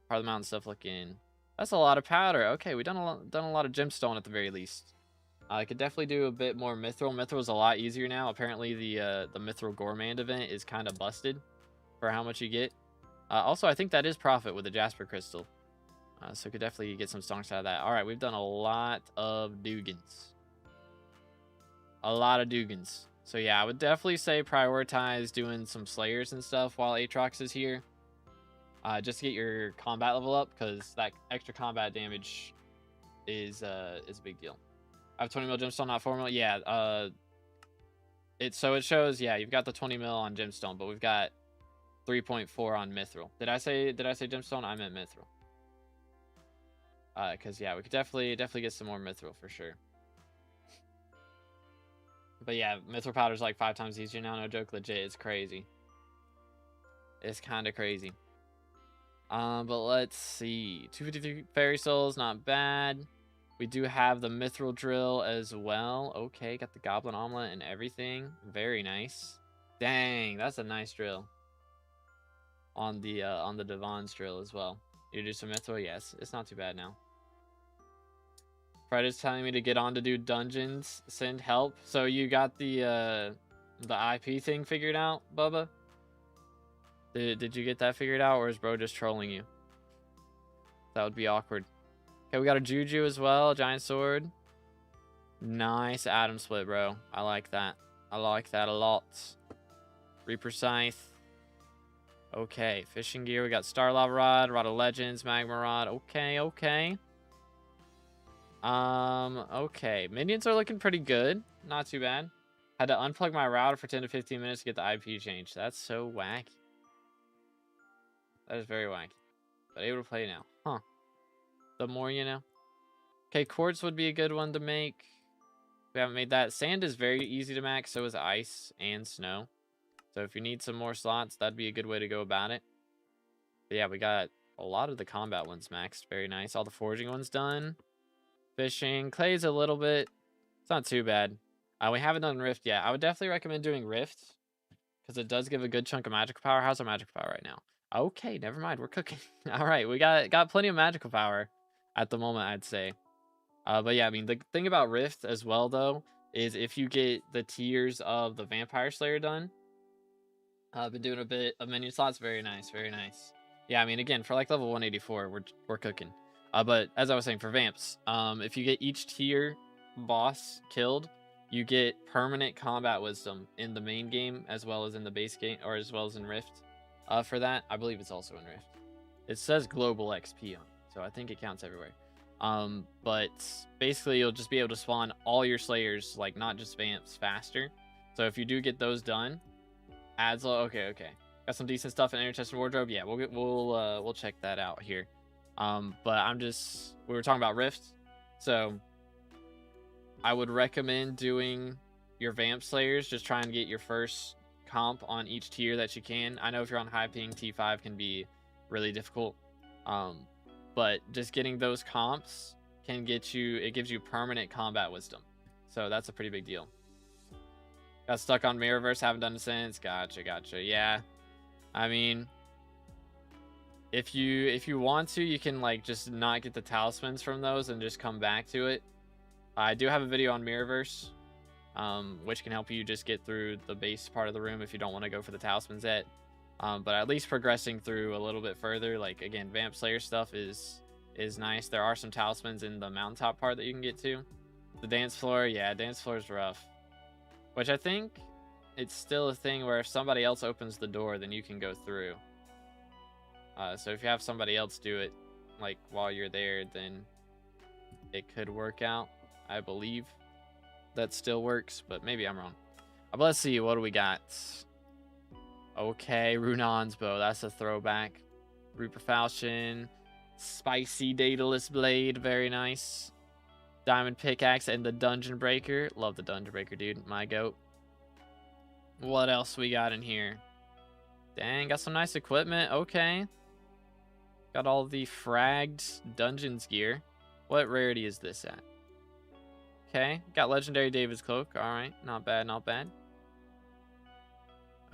part of the mountain stuff looking? That's a lot of powder. Okay, we've done a lot of gemstone at the very least. I could definitely do a bit more mithril. Mithril is a lot easier now. Apparently the mithril gourmand event is kind of busted for how much you get. Also, I think that is profit with the Jasper crystal. So could definitely get some stonks out of that. All right, we've done a lot of Dugans. A lot of Dugans. So yeah, I would definitely say prioritize doing some Slayers and stuff while Aatrox is here. Just to get your combat level up, because that extra combat damage is a big deal. I have 20 mil gemstone, not 4 mil. Yeah, it shows, yeah, you've got the 20 mil on gemstone, but we've got 3.4 on mithril. Did I say gemstone? I meant mithril. Because yeah, we could definitely get some more mithril for sure. But yeah, mithril powder's like 5 times easier now. No joke, legit. It's crazy. It's kind of crazy. But let's see. 253 fairy souls, not bad. We do have the mithril drill as well. Okay, got the goblin omelet and everything. Very nice. Dang, that's a nice drill. On the Devon's drill as well. You do some mithril? Yes, it's not too bad now. Fred is telling me to get on to do dungeons. Send help. So you got the IP thing figured out, Bubba? Did you get that figured out, or is bro just trolling you? That would be awkward. Okay, we got a Juju as well. Giant sword. Nice Atom split, bro. I like that. I like that a lot. Reaper scythe. Okay, fishing gear. We got Star Lava Rod, Rod of Legends, Magma Rod. Okay, okay. Okay. Minions are looking pretty good. Not too bad. Had to unplug my router for 10 to 15 minutes to get the IP changed. That's so wacky. That is very wacky. But able to play now. Huh. The more you know. Okay, quartz would be a good one to make. We haven't made that. Sand is very easy to max. So is ice and snow. So if you need some more slots, that'd be a good way to go about it. But yeah, we got a lot of the combat ones maxed. Very nice. All the forging ones done. Fishing. Clay's a little bit. It's not too bad. We haven't done Rift yet. I would definitely recommend doing Rift, because it does give a good chunk of magical power. How's our magical power right now? Okay, never mind. We're cooking. All right, we got plenty of magical power at the moment, I'd say. But yeah, I mean, the thing about Rift as well, though, is if you get the tiers of the Vampire Slayer done. I've been doing a bit of minion slots. Very nice, very nice. Yeah, I mean, again, for like level 184, we're cooking. But as I was saying, for Vamps, if you get each tier boss killed, you get permanent combat wisdom in the main game as well as in the base game, or as well as in Rift. For that, I believe it's also in Rift. It says global XP on it, so I think it counts everywhere. But basically, you'll just be able to spawn all your Slayers, like not just Vamps, faster. So if you do get those done, adds okay. Got some decent stuff in Intrests and wardrobe. Yeah, we'll check that out here. But we were talking about Rift, so I would recommend doing your Vamp Slayers. Just try and get your first comp on each tier that you can. I know if you're on high ping, T5 can be really difficult. But just getting those comps can get you, it gives you permanent combat wisdom. So that's a pretty big deal. Got stuck on Mirrorverse, haven't done it since. Gotcha. Yeah. I mean, if you want to, you can like just not get the talismans from those and just come back to it. I do have a video on Mirrorverse, which can help you just get through the base part of the room if you don't want to go for the talismans yet. But at least progressing through a little bit further, like again, Vamp Slayer stuff is nice. There are some talismans in the mountaintop part that you can get to. The dance floor, yeah, dance floor is rough. Which I think it's still a thing where if somebody else opens the door, then you can go through. So if you have somebody else do it, like while you're there, then it could work out. I believe that still works, but maybe I'm wrong. But let's see, what do we got? Okay, Runon's bow, that's a throwback. Refraction, spicy Daedalus blade, very nice. Diamond pickaxe and the dungeon breaker. Love the dungeon breaker, dude. My goat. What else we got in here? Dang, got some nice equipment. Okay. Got all the fragged dungeons gear. What rarity is this at? Okay. Got legendary David's cloak. Alright. Not bad, not bad.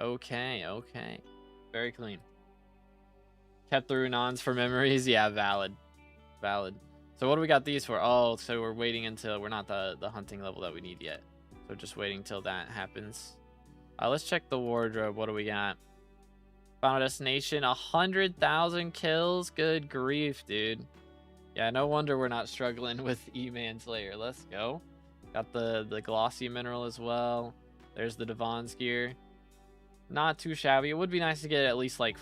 Okay. Very clean. Kept the Runons for memories. Yeah, valid. So what do we got these for? Oh, so we're waiting until we're not the hunting level that we need yet. So just waiting till that happens. Let's check the wardrobe. What do we got? Final destination, 100,000 kills. Good grief, dude. Yeah, no wonder we're not struggling with E-Man Slayer. Let's go. Got the glossy mineral as well. There's the Devon's gear. Not too shabby. It would be nice to get at least like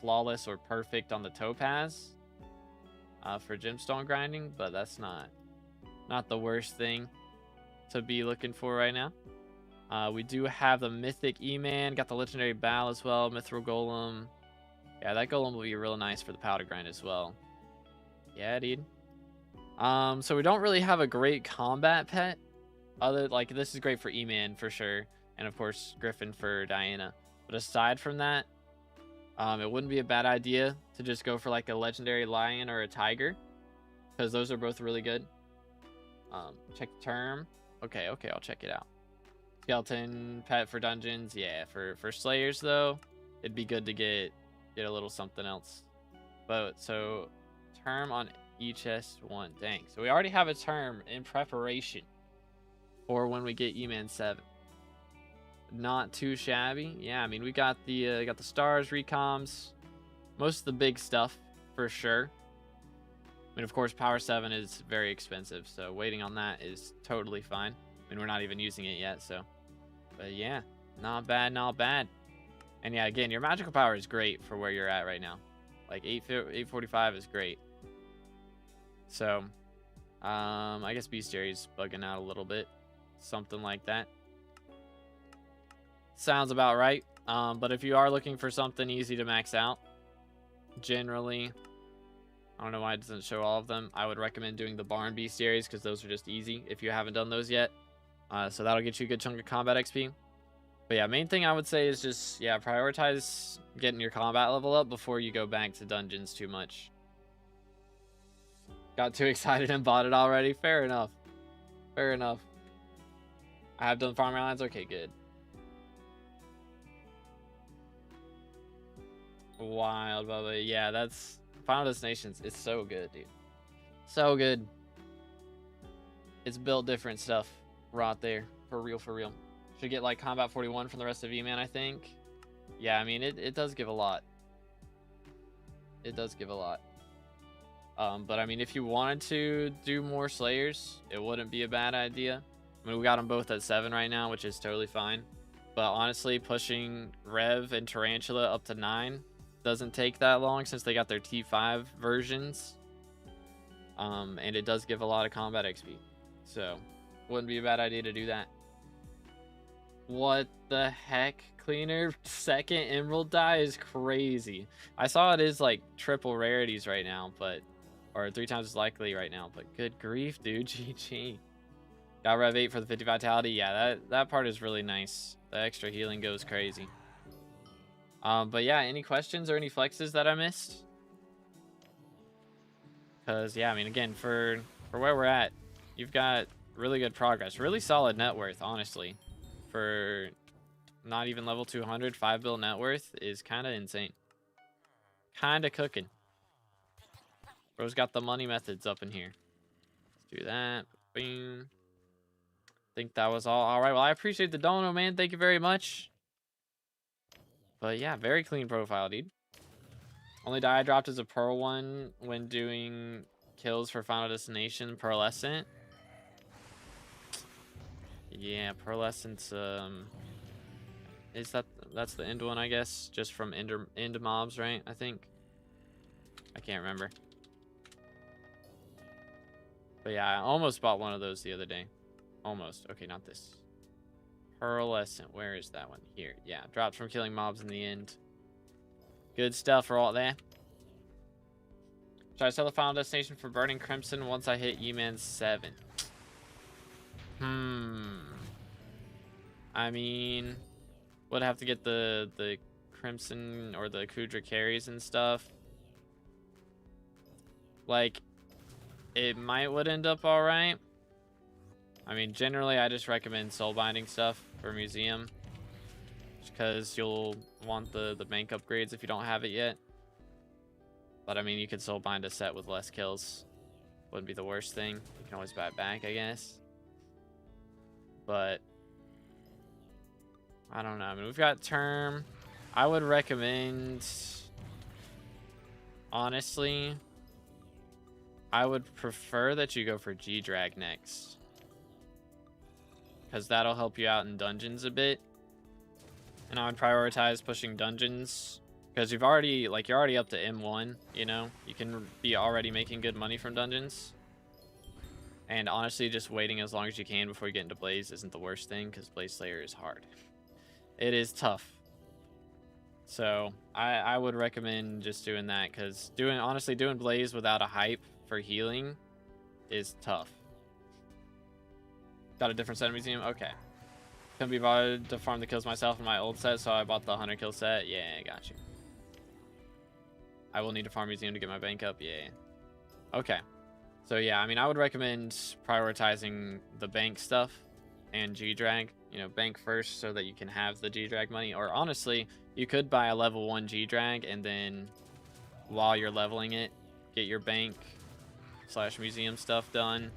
flawless or perfect on the topaz. For gemstone grinding, but that's not the worst thing to be looking for right now. We do have the mythic E-Man, got the legendary Bal as well, mithril golem. Yeah, that golem will be real nice for the powder grind as well. Yeah, dude. So we don't really have a great combat pet. Like this is great for E-Man for sure, and of course Griffin for Diana. But aside from that, it wouldn't be a bad idea to just go for like a legendary lion or a tiger, because those are both really good. Check the term. Okay, I'll check it out. Skeleton pet for dungeons. Yeah, for slayers though, it'd be good to get a little something else. But so term on each S1. Dang. So we already have a term in preparation for when we get E-Man 7. Not too shabby. Yeah, I mean we got the stars, recoms, most of the big stuff for sure. I mean, of course, Power 7 is very expensive, so waiting on that is totally fine. I mean, we're not even using it yet, so. But yeah, not bad, not bad. And yeah, again, your magical power is great for where you're at right now. Like 845 is great. So, I guess Bestiary's bugging out a little bit, something like that. Sounds about right. But if you are looking for something easy to max out, generally, I don't know why it doesn't show all of them. I would recommend doing the barn bestiaries because those are just easy if you haven't done those yet. So that'll get you a good chunk of combat XP. But yeah, main thing I would say is just, yeah, prioritize getting your combat level up before you go back to dungeons too much. Got too excited and bought it already? Fair enough. Fair enough. I have done farm lines? Okay, good. Wild, Bubba. Yeah, that's Final Destinations. It's so good, dude. So good. It's built different stuff right there. For real, for real. Should get like Combat 41 from the rest of E-Man, I think. Yeah, I mean, it does give a lot. It does give a lot. But I mean, if you wanted to do more Slayers, it wouldn't be a bad idea. I mean, we got them both at 7 right now, which is totally fine. But honestly, pushing Rev and Tarantula up to 9 doesn't take that long since they got their T5 versions. And it does give a lot of combat XP. So, wouldn't be a bad idea to do that. What the heck? Cleaner second emerald die is crazy. I saw it is like triple rarities right now, but or 3 times as likely right now, but good grief, dude. GG. Got Rev 8 for the 50 Vitality. Yeah, that part is really nice. The extra healing goes crazy. But yeah, any questions or any flexes that I missed? Because, yeah, I mean, again, for where we're at, you've got really good progress. Really solid net worth, honestly. For not even level 200, 5 bill net worth is kind of insane. Kind of cooking. Bro's got the money methods up in here. Let's do that. Boom. Think that was all right. Well, I appreciate the dono, man. Thank you very much. But yeah, very clean profile, dude. Only die I dropped is a Pearl one when doing kills for Final Destination Pearlescent. Yeah, Pearlescent's is that's the end one, I guess, just from end mobs, right? I think. I can't remember. But yeah, I almost bought one of those the other day. Almost. Okay, not this. Pearlescent. Where is that one? Here. Yeah, dropped from killing mobs in the end. Good stuff for all that. Should I sell the Final Destination for Burning Crimson once I hit E-Man 7? I mean, would have to get the Crimson or the Kudra carries and stuff. Like, it would end up alright. I mean, generally, I just recommend soul binding stuff for Museum. Because you'll want the bank upgrades if you don't have it yet. But I mean, you could soul bind a set with less kills. Wouldn't be the worst thing. You can always buy it back, I guess. But I don't know. I mean, we've got Term. I would recommend, honestly, I would prefer that you go for G-Drag next. Because that'll help you out in dungeons a bit. And I would prioritize pushing dungeons. Because you're already up to M1, you know? You can be already making good money from dungeons. And honestly, just waiting as long as you can before you get into Blaze isn't the worst thing, because Blaze Slayer is hard. It is tough. So, I would recommend just doing that, because honestly, doing Blaze without a hype for healing is tough. Got a different set of Museum? Okay. Couldn't be bothered to farm the kills myself in my old set, so I bought the 100 kill set. Yeah, I got you. I will need to farm Museum to get my bank up. Yeah. Okay. So yeah, I mean, I would recommend prioritizing the bank stuff and G-Drag. You know, bank first so that you can have the G-Drag money. Or honestly, you could buy a level 1 G-Drag and then while you're leveling it, get your bank / museum stuff done.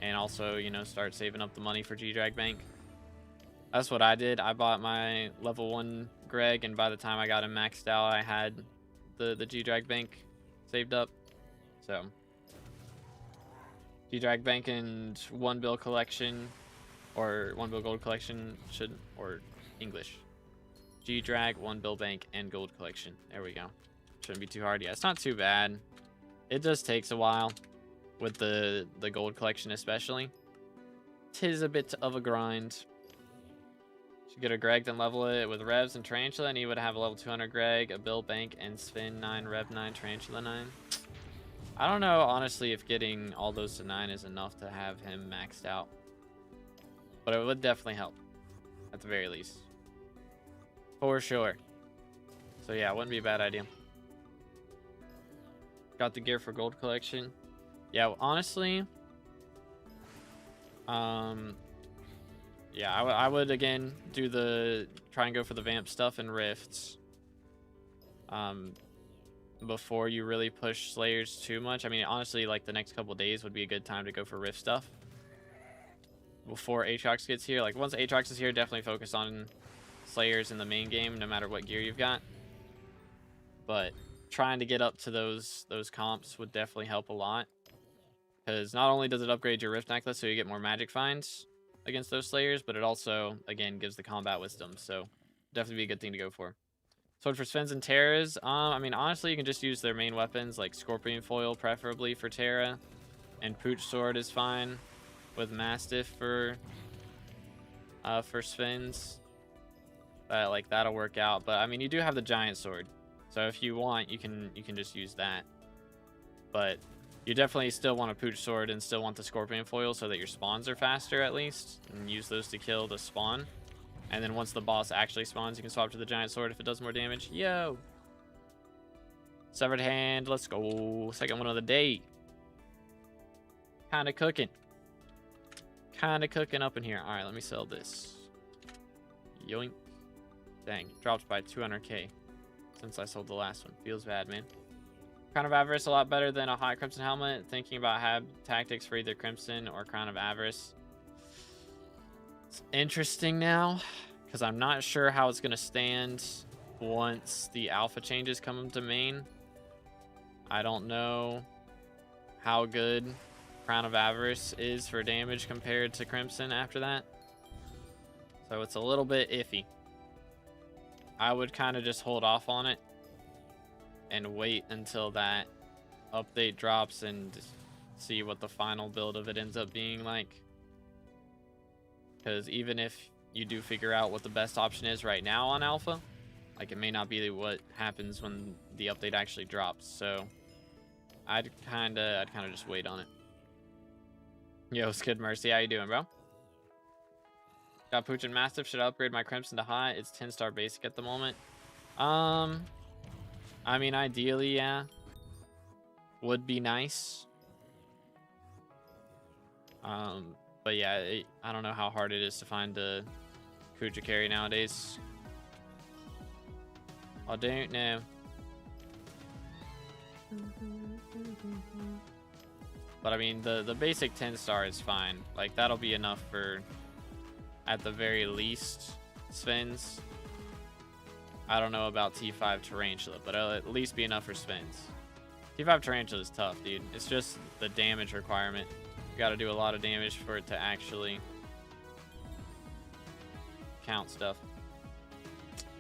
And also, you know, start saving up the money for G-Drag bank. That's what I did. I bought my level 1 Greg, and by the time I got him maxed out, I had the G-Drag bank saved up. So G-Drag bank and 1 bill collection, or 1 bill gold collection or English. G-Drag, 1 bill bank, and gold collection. There we go. Shouldn't be too hard. Yeah, it's not too bad. It just takes a while with the gold collection especially. 'Tis a bit of a grind. Should get a Greg, then level it with Revs and Tarantula, and he would have a level 200 Greg, a Bill Bank, and Spin 9, Rev 9, Tarantula 9. I don't know, honestly, if getting all those to 9 is enough to have him maxed out. But it would definitely help, at the very least. For sure. So yeah, it wouldn't be a bad idea. Got the gear for gold collection. Yeah, well, honestly, yeah, I would again try and go for the vamp stuff and rifts before you really push Slayers too much. I mean, honestly, like the next couple days would be a good time to go for rift stuff before Aatrox gets here. Like once Aatrox is here, definitely focus on Slayers in the main game, no matter what gear you've got. But trying to get up to those comps would definitely help a lot, because not only does it upgrade your rift necklace so you get more magic finds against those Slayers, but it also, again, gives the combat wisdom, so definitely be a good thing to go for. Sword for Svens and Terras, I mean, honestly, you can just use their main weapons, like Scorpion Foil, preferably for Terra, and Pooch Sword is fine with Mastiff for Svens. Like, that'll work out, but, I mean, you do have the Giant Sword, so if you want, you can just use that. But You definitely still want a pooch sword and still want the scorpion foil so that your spawns are faster at least, and use those to kill the spawn. And then once the boss actually spawns, you can swap to the giant sword if it does more damage. Yo! Severed hand, let's go. Second one of the day. Kinda cooking. Kinda cooking up in here. Alright, let me sell this. Yoink. Dang, dropped by 200k since I sold the last one. Feels bad, man. Crown of Avarice a lot better than a hot Crimson Helmet. Thinking about hab tactics for either Crimson or Crown of Avarice. It's interesting now, because I'm not sure how it's going to stand once the alpha changes come to main. I don't know how good Crown of Avarice is for damage compared to Crimson after that. So it's a little bit iffy. I would kind of just hold off on it and wait until that update drops and see what the final build of it ends up being like. Because even if you do figure out what the best option is right now on alpha, like it may not be what happens when the update actually drops. So I'd kind of just wait on it. Yo, Skid Mercy, how you doing, bro? Got Pooch and Mastiff. Should I upgrade my Crimson to high? It's 10-star basic at the moment. I mean, ideally, yeah. Would be nice. But yeah, I don't know how hard it is to find a Kuja carry nowadays. I don't know. But I mean, the basic 10-star is fine. Like, that'll be enough for, at the very least, Sven's. I don't know about T5 Tarantula, but it'll at least be enough for Sven's. T5 Tarantula is tough, dude. It's just the damage requirement. You gotta do a lot of damage for it to actually count stuff.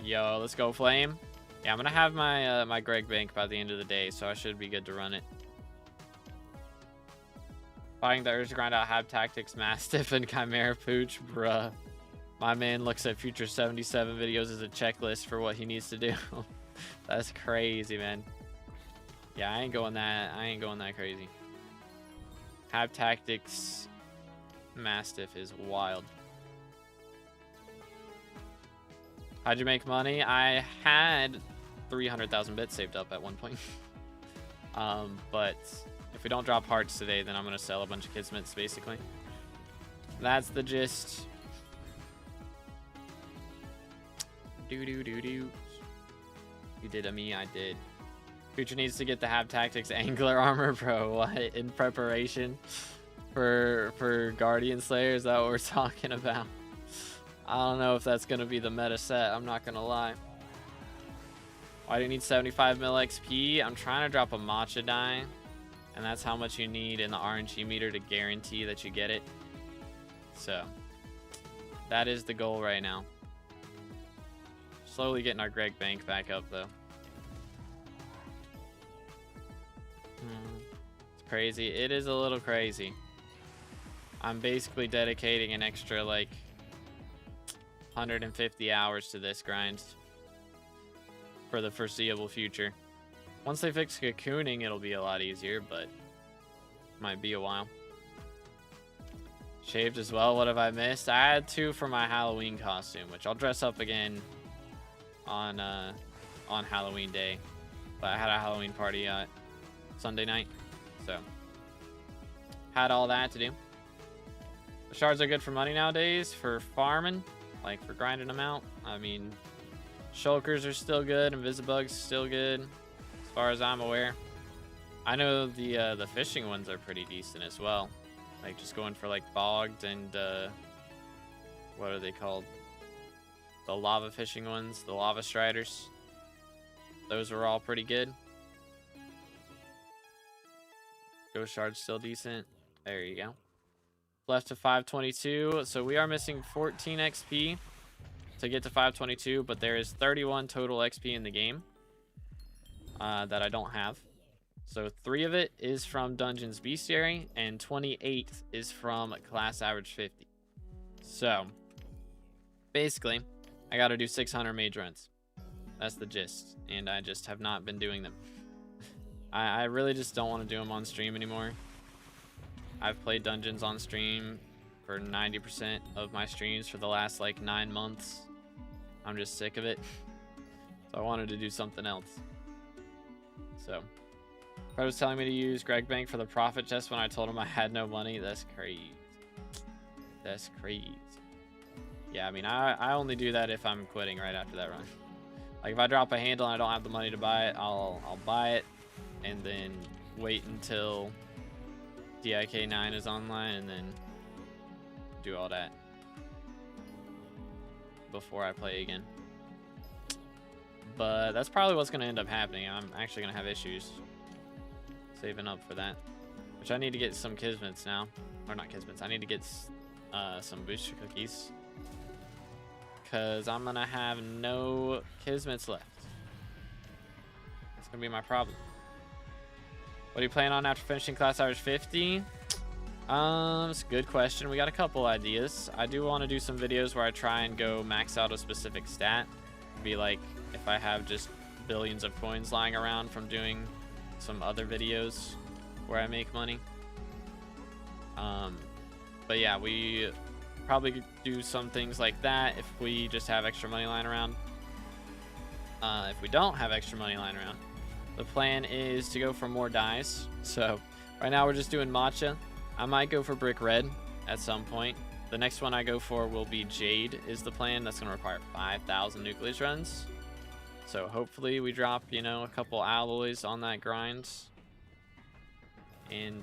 Yo, let's go, Flame. Yeah, I'm gonna have my my Greg Bank by the end of the day, so I should be good to run it. Fighting the urge to grind out Hab Tactics, Mastiff, and Chimera Pooch, bruh. My man looks at Future 77 videos as a checklist for what he needs to do. That's crazy, man. Yeah, I ain't going that crazy. Hab Tactics Mastiff is wild. How'd you make money? I had 300,000 bits saved up at one point. But if we don't drop hearts today, then I'm gonna sell a bunch of Kismets, basically. That's the gist. You did a me, I did. Future needs to get the Hab Tactics Angler armor, bro. What? In preparation for Guardian Slayer? Is that what we're talking about? I don't know if that's gonna be the meta set. I'm not gonna lie. Why do you need 75 mil XP? I'm trying to drop a matcha die, and that's how much you need in the RNG meter to guarantee that you get it. So that is the goal right now. Slowly getting our Greg Bank back up, though. It's crazy. It is a little crazy. I'm basically dedicating an extra, like, 150 hours to this grind for the foreseeable future. Once they fix cocooning, it'll be a lot easier, but might be a while. Shaved as well. What have I missed? I had 2 for my Halloween costume, which I'll dress up again on Halloween day, but I had a Halloween party Sunday night, so had all that to do. The shards are good for money nowadays for farming, like for grinding them out. I mean, shulkers are still good, Invisibugs still good as far as I'm aware. I know the fishing ones are pretty decent as well, like just going for like bogged and what are they called? The lava fishing ones, the lava striders. Those were all pretty good. Ghost Shard's still decent. There you go. Left to 522. So we are missing 14 XP to get to 522, but there is 31 total XP in the game that I don't have. So 3 of it is from Dungeons Bestiary, and 28 is from Class Average 50. So basically, I gotta do 600 mage runs. That's the gist, and I just have not been doing them. I really just don't want to do them on stream anymore. I've played dungeons on stream for 90% of my streams for the last like 9 months. I'm just sick of it. So I wanted to do something else. So Fred was telling me to use Greg Bank for the profit chest when I told him I had no money. That's crazy. That's crazy. Yeah, I mean, I only do that if I'm quitting right after that run. Like if I drop a handle and I don't have the money to buy it, I'll buy it and then wait until DIK9 is online and then do all that before I play again. But that's probably what's going to end up happening. I'm actually going to have issues saving up for that, which I need to get some kismets now, or not kismets. I need to get some booster cookies because I'm going to have no kismets left. That's going to be my problem. What are you planning on after finishing class hours 50? It's a good question. We got a couple ideas. I do want to do some videos where I try and go max out a specific stat. Be like if I have just billions of coins lying around from doing some other videos where I make money. But yeah, we probably do some things like that if we just have extra money lying around. If we don't have extra money lying around, the plan is to go for more dyes. So right now we're just doing matcha. I might go for brick red at some point. The next one I go for will be jade is the plan. That's going to require 5,000 nucleus runs. So hopefully we drop, you know, a couple alloys on that grind and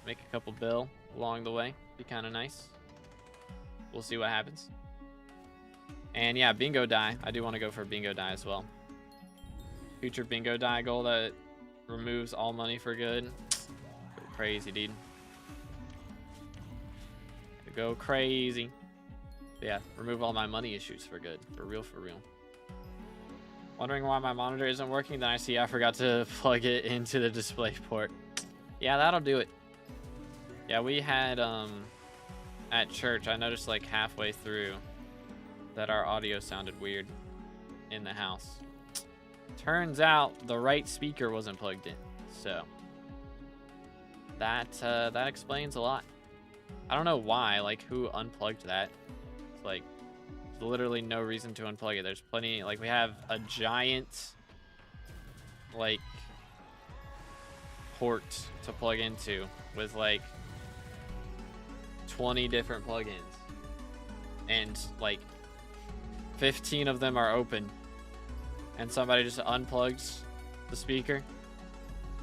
make a couple bill along the way. Be kind of nice. We'll see what happens. And yeah, bingo die. I do want to go for a bingo die as well. Future bingo die goal that removes all money for good. Go crazy, dude. Go crazy. But yeah, remove all my money issues for good. For real, for real. Wondering why my monitor isn't working, then I see I forgot to plug it into the display port. Yeah, that'll do it. Yeah, we had at church, I noticed like halfway through that our audio sounded weird in the house. Turns out the right speaker wasn't plugged in, so that explains a lot. I don't know why, like who unplugged that. It's like there's literally no reason to unplug it. There's plenty, like we have a giant like port to plug into with like 20 different plugins and like 15 of them are open and somebody just unplugs the speaker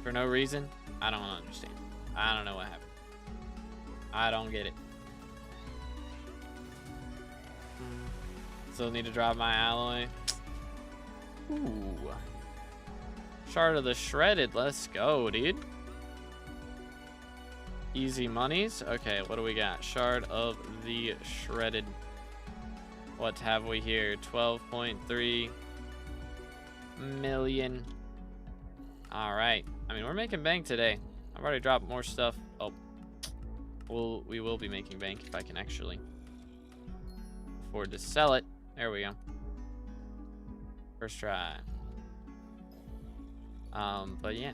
for no reason. I don't understand. I don't know what happened. I don't get it. Still need to drop my alloy. Ooh. Shard of the Shredded. Let's go, dude. Easy monies. Okay, what do we got? Shard of the Shredded. What have we here? 12.3 million. All right. I mean, we're making bank today. I've already dropped more stuff. Oh. We will be making bank if I can actually afford to sell it. There we go. First try. But yeah,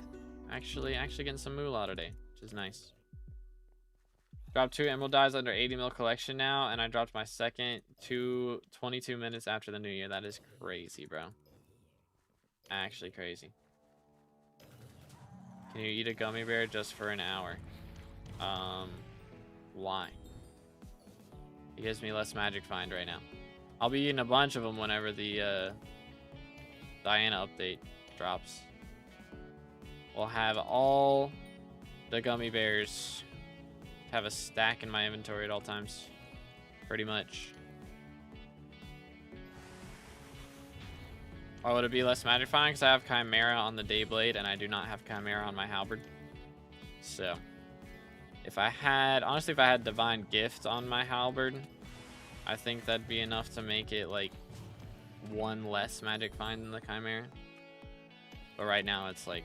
actually getting some moolah today, which is nice. Dropped 2 emerald dyes under 80 mil collection now, and I dropped my second 22 minutes after the new year. That is crazy, bro. Actually crazy. Can you eat a gummy bear just for an hour? Why? It gives me less magic find right now. I'll be eating a bunch of them whenever the Diana update drops. We'll have all the gummy bears, have a stack in my inventory at all times, pretty much. Why would it be less magic find? Because I have Chimera on the Dayblade and I do not have Chimera on my halberd. So if I had, honestly, if I had Divine Gift on my halberd, I think that'd be enough to make it like 1 less magic find than the Chimera. But right now it's like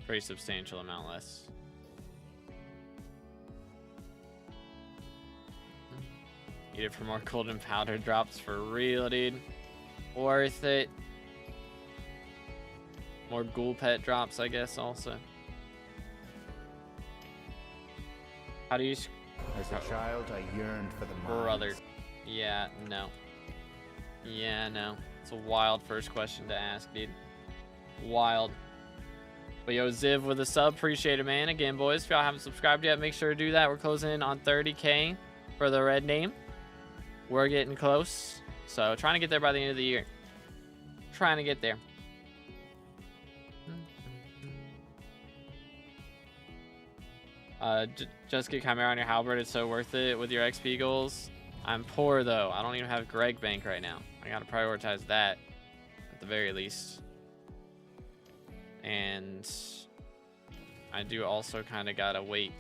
pretty substantial amount less. Eat it for more golden powder drops for real, dude. Worth it. More ghoul pet drops, I guess, also. How do you... As a child, I yearned for the mines. Brother. Yeah, no. Yeah, no. It's a wild first question to ask, dude. Wild. But yo, Ziv with a sub. Appreciate it, man. Again, boys, if y'all haven't subscribed yet, make sure to do that. We're closing in on 30K for the red name. We're getting close. So, trying to get there by the end of the year. Trying to get there. Just get Chimera on your halberd. It's so worth it with your XP goals. I'm poor, though. I don't even have Greg Bank right now. I gotta prioritize that at the very least. And I do also kind of gotta wait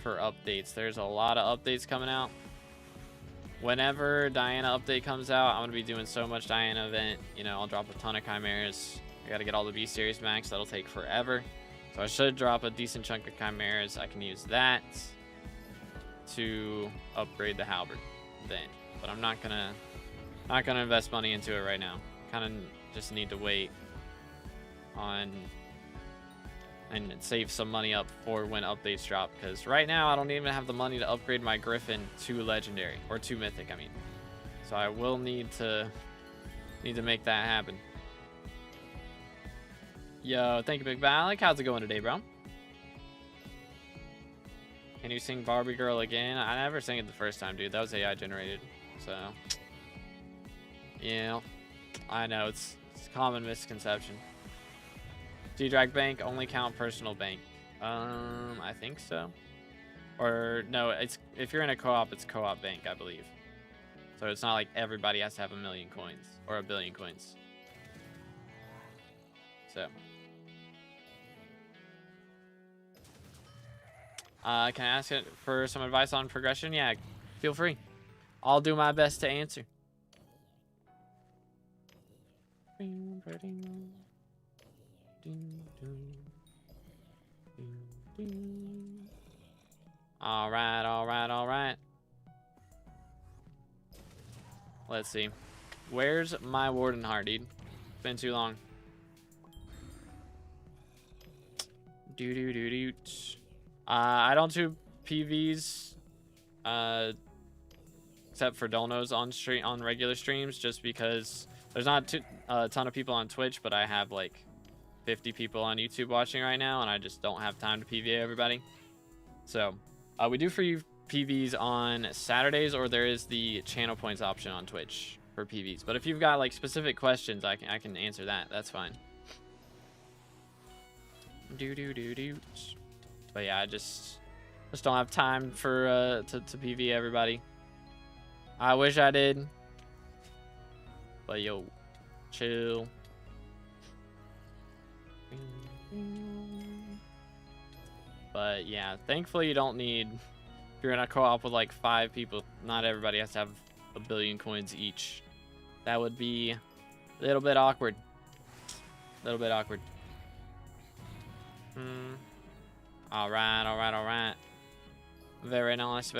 for updates. There's a lot of updates coming out. Whenever Diana update comes out, I'm gonna be doing so much Diana event. You know, I'll drop a ton of chimeras. I gotta get all the B series max. That'll take forever. So I should drop a decent chunk of chimeras. I can use that to upgrade the halberd then. But I'm not gonna invest money into it right now. Kind of just need to wait on and save some money up for when updates drop, because right now I don't even have the money to upgrade my Griffin to legendary, or to mythic, I mean. So I will need to make that happen. Yo, thank you, Big Balak. How's it going today, bro? Can you sing Barbie Girl again? I never sang it the first time, dude. That was AI generated. So, yeah, I know it's a common misconception. G-Drag Bank only count personal bank. I think so. Or no, it's if you're in a co-op, it's co-op bank, I believe. So it's not like everybody has to have 1 million coins or 1 billion coins. So. Can I ask it for some advice on progression? Yeah, feel free. I'll do my best to answer. All right. Let's see. Where's my Warden Heart, dude? It's been too long. I don't do PVs, except for Dolnos on regular streams, just because there's not a ton of people on Twitch, but I have like 50 people on YouTube watching right now, and I just don't have time to PVA everybody. So we do free PVs on Saturdays, or there is the channel points option on Twitch for PVs. But if you've got like specific questions, I can answer that. That's fine. But yeah, I just don't have time for to PV everybody. I wish I did. But yo, chill. But yeah, thankfully you don't need, if you're in a co-op with like 5 people, not everybody has to have 1 billion coins each. That would be a little bit awkward. All right. Very nice.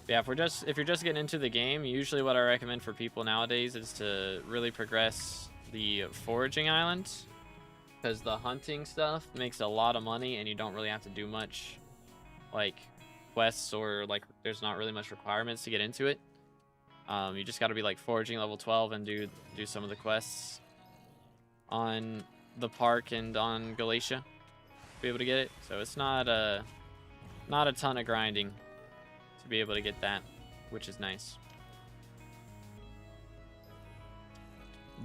Yeah, if you're just getting into the game, usually what I recommend for people nowadays is to really progress the foraging island, because the hunting stuff makes a lot of money and you don't really have to do much like quests, or like there's not really much requirements to get into it. You just got to be like foraging level 12 and do some of the quests on the park and on Galatia to be able to get it. So it's not a ton of grinding to be able to get that, which is nice.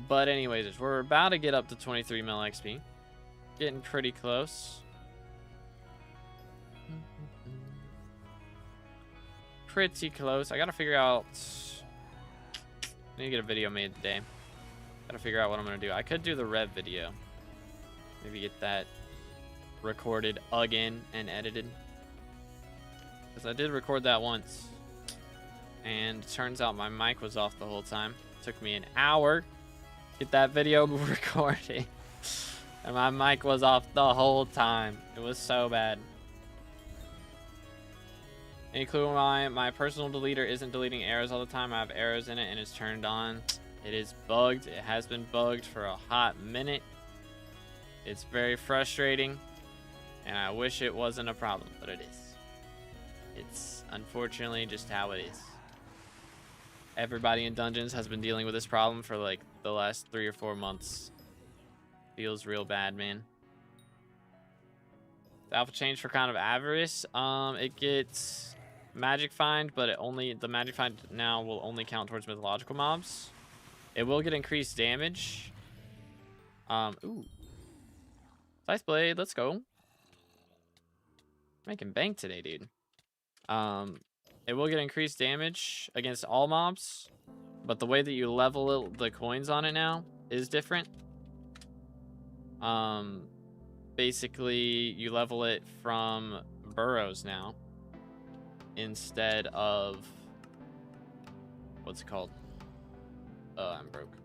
But anyways, we're about to get up to 23 mil XP. Getting pretty close. Pretty close. I gotta figure out, I need to get a video made today. Gotta figure out what I'm gonna do. I could do the Rev video. Maybe get that recorded again and edited. Because I did record that once. And it turns out my mic was off the whole time. It took me an hour to get that video recorded. And my mic was off the whole time. It was so bad. Any clue why my personal deleter isn't deleting arrows all the time? I have arrows in it and it's turned on. It is bugged. It has been bugged for a hot minute. It's very frustrating, and I wish it wasn't a problem, but it is. It's unfortunately just how it is. Everybody in Dungeons has been dealing with this problem for like the last 3 or 4 months. Feels real bad, man. The alpha change for Crown of Avarice, it gets Magic Find, but the Magic Find now will only count towards mythological mobs. It will get increased damage. Ooh. Scythe Blade, let's go. Making bank today, dude. It will get increased damage against all mobs, but the way that you level the coins on it now is different. Basically, you level it from burrows now instead of what's it called? I'm broke.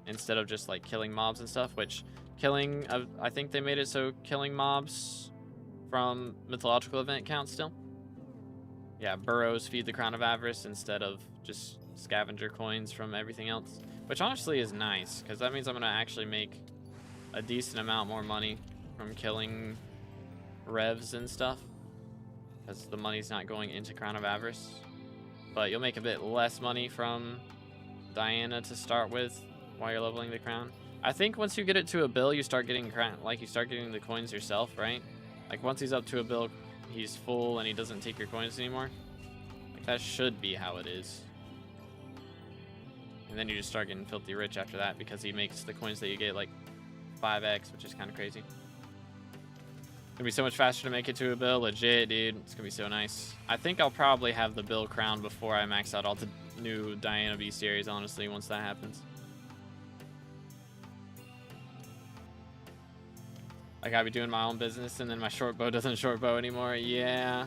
Instead of just like killing mobs and stuff, which killing, I think they made it so killing mobs from mythological event counts still. Yeah, burrows feed the Crown of Avarice instead of just scavenger coins from everything else, which honestly is nice because that means I'm gonna actually make a decent amount more money from killing revs and stuff because the money's not going into Crown of Avarice. But you'll make a bit less money from Diana to start with while you're leveling the crown. I think once you get it to a bill, you start getting you start getting the coins yourself, right? Like once he's up to a bill, he's full and he doesn't take your coins anymore. Like that should be how it is. And then you just start getting filthy rich after that because he makes the coins that you get like 5x, which is kind of crazy. Gonna be so much faster to make it to a bill, legit, dude. It's gonna be so nice. I think I'll probably have the bill crown before I max out all the new Diana B series, honestly, once that happens. Like I'll be doing my own business and then my short bow doesn't short bow anymore. Yeah,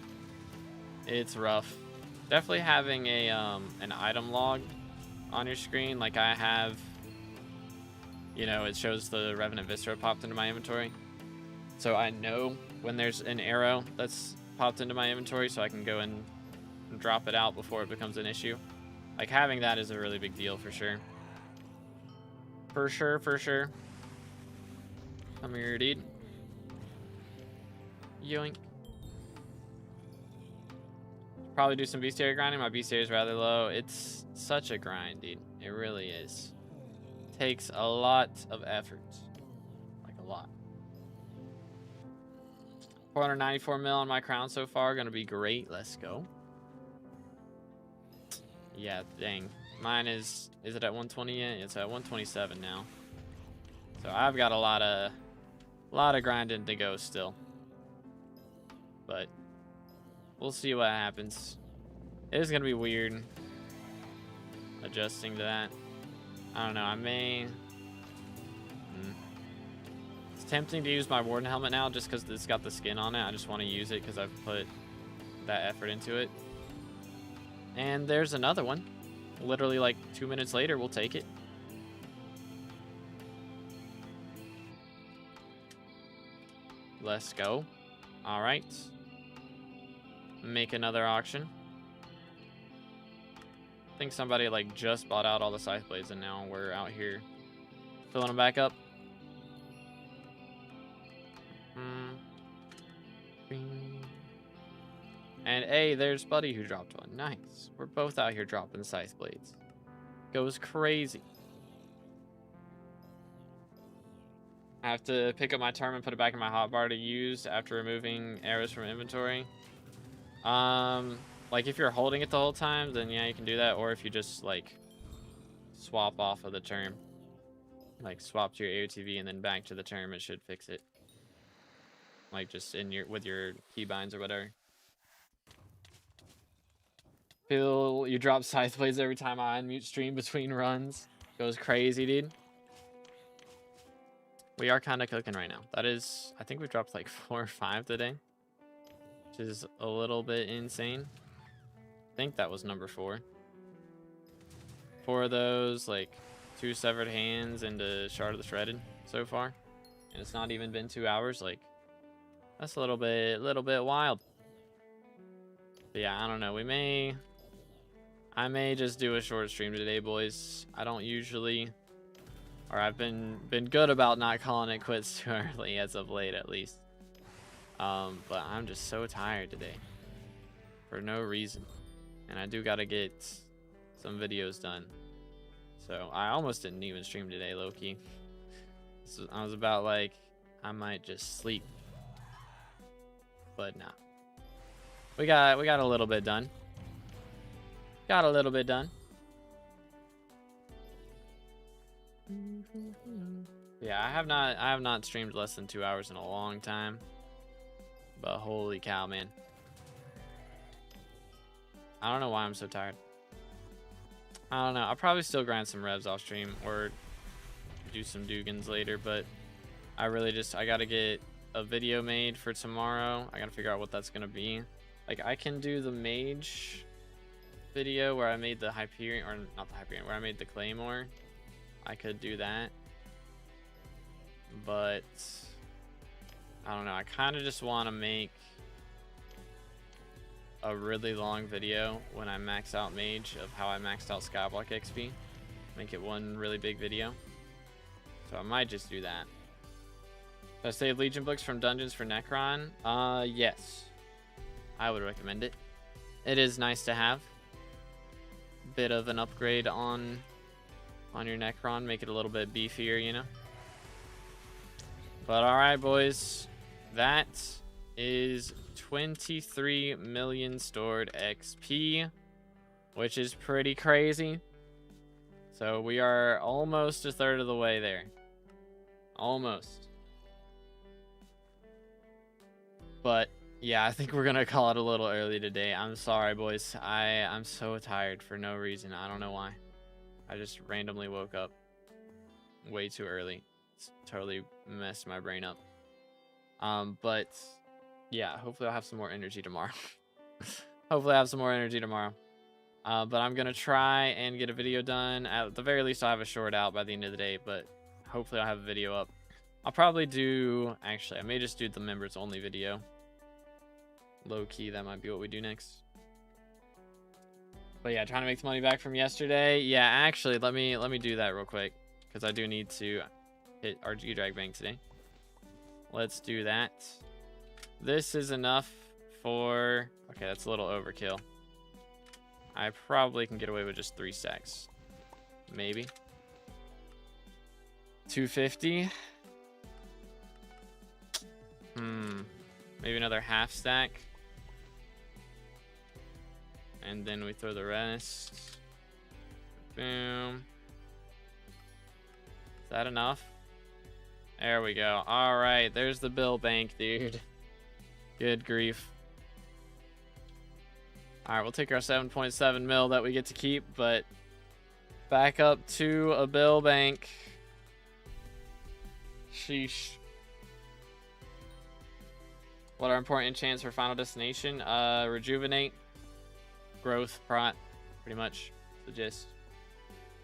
it's rough. Definitely having a an item log on your screen, like I have, you know, it shows the Revenant Viscera popped into my inventory. So I know when there's an arrow that's popped into my inventory so I can go and drop it out before it becomes an issue. Like having that is a really big deal for sure. For sure, for sure. Come here, dude. Yoink. Probably do some bestiary grinding. My bestiary is rather low. It's such a grind, dude. It really is. Takes a lot of effort. Like a lot. 494 mil on my crown so far. Gonna be great. Let's go. Yeah, dang. Mine is it at 120 yet? It's at 127 now. So I've got a lot of grinding to go still. But we'll see what happens. It is gonna be weird adjusting to that. I don't know. I may. It's tempting to use my Warden helmet now just because it's got the skin on it. I just want to use it because I've put that effort into it. And there's another one. Literally like 2 minutes later, we'll take it. Let's go. All right. Make another auction. I think somebody like just bought out all the scythe blades and now we're out here filling them back up. And hey, there's Buddy who dropped one. Nice. We're both out here dropping scythe blades. Goes crazy. I have to pick up my term and put it back in my hotbar to use after removing arrows from inventory. Like if you're holding it the whole time, then yeah, you can do that. Or if you just like swap off of the term, like swap to your AOTV and then back to the term, it should fix it. Like just in your with your keybinds or whatever. Phil, you drop scythe blades every time I unmute stream between runs. Goes crazy, dude. We are kind of cooking right now. That is, I think we dropped like 4 or 5 today, which is a little bit insane. I think that was number 4. 4 of those, like 2 severed hands and a shard of the shredded so far, and it's not even been 2 hours. Like that's a little bit wild. But yeah, I don't know. We may. I may just do a short stream today, boys. I don't usually, or I've been good about not calling it quits too early as of late, at least. But I'm just so tired today for no reason, and I do gotta get some videos done. So I almost didn't even stream today, low-key. So I was about like, I might just sleep, but nah. We got a little bit done. Got a little bit done. Yeah, I have not streamed less than 2 hours in a long time. But holy cow, man. I don't know why I'm so tired. I don't know. I'll probably still grind some revs off stream or do some Dugans later, but I gotta get a video made for tomorrow. I gotta figure out what that's gonna be. Like, I can do the mage video where I made the Hyperion, or not the Hyperion, where I made the Claymore. I could do that, but I don't know. I kind of just want to make a really long video when I max out mage of how I maxed out SkyBlock XP. Make it one really big video. So I might just do that. Did I save Legion books from dungeons for Necron? Yes. I would recommend it. It is nice to have. Bit of an upgrade on your Necron, make it a little bit beefier, you know. But all right, boys, that is 23 million stored XP, which is pretty crazy. So we are almost a third of the way there, almost. But yeah, I think we're gonna call it a little early today. I'm sorry, boys. I'm so tired for no reason. I don't know why. I just randomly woke up way too early. It's totally messed my brain up. But yeah, hopefully I'll have some more energy tomorrow. Hopefully I have some more energy tomorrow. But I'm gonna try and get a video done. At the very least, I'll have a short out by the end of the day, but hopefully I'll have a video up. I'll probably do, actually, I may just do the members only video. Low key, that might be what we do next. But yeah, trying to make the money back from yesterday. Yeah, actually, let me do that real quick, because I do need to hit RG Drag Bank today. Let's do that. This is enough for, okay, that's a little overkill. I probably can get away with just 3 stacks. Maybe. 250. Maybe another half stack. And then we throw the rest. Boom. Is that enough? There we go. All right, there's the bill bank, dude. Good grief. All right, we'll take our 7.7 mil that we get to keep, but back up to a bill bank. Sheesh. What are important enchants for Final Destination? Rejuvenate, growth, prot, pretty much the gist.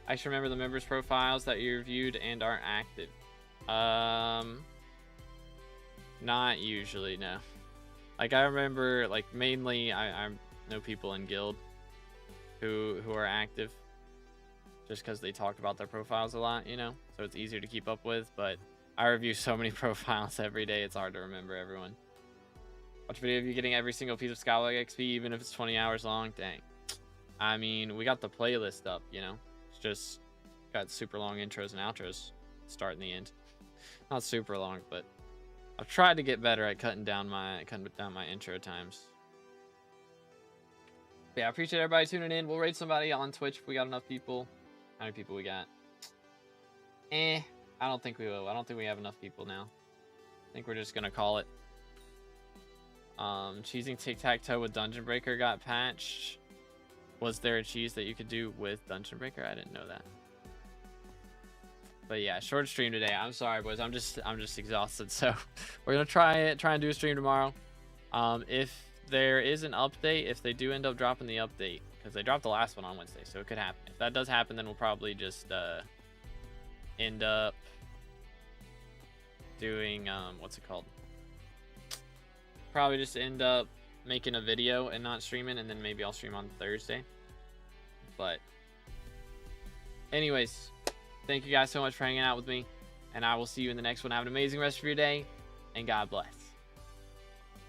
I should remember the members' profiles that you reviewed and are active. Not usually, no. Like, I remember, like, mainly I know people in guild who are active just because they talk about their profiles a lot, you know, so it's easier to keep up with. But I review so many profiles every day, it's hard to remember everyone. Watch video of you getting every single piece of SkyBlock XP, even if it's 20 hours long. Dang. I mean, we got the playlist up, you know. It's just got super long intros and outros, start and the end. Not super long, but I've tried to get better at cutting down my intro times. But yeah, I appreciate everybody tuning in. We'll rate somebody on Twitch if we got enough people. How many people we got? I don't think we will. I don't think we have enough people now. I think we're just gonna call it. Cheesing tic-tac-toe with Dungeon Breaker got patched. Was there a cheese that you could do with Dungeon Breaker? I didn't know that. But yeah, short stream today. I'm sorry, boys. I'm just exhausted. So we're gonna try and do a stream tomorrow. If there is an update, if they do end up dropping the update, because they dropped the last one on Wednesday, so it could happen. If that does happen, then we'll probably just end up doing what's it called? Probably just end up making a video and not streaming, and then maybe I'll stream on Thursday. But anyways, thank you guys so much for hanging out with me, and I will see you in the next one. Have an amazing rest of your day, and God bless.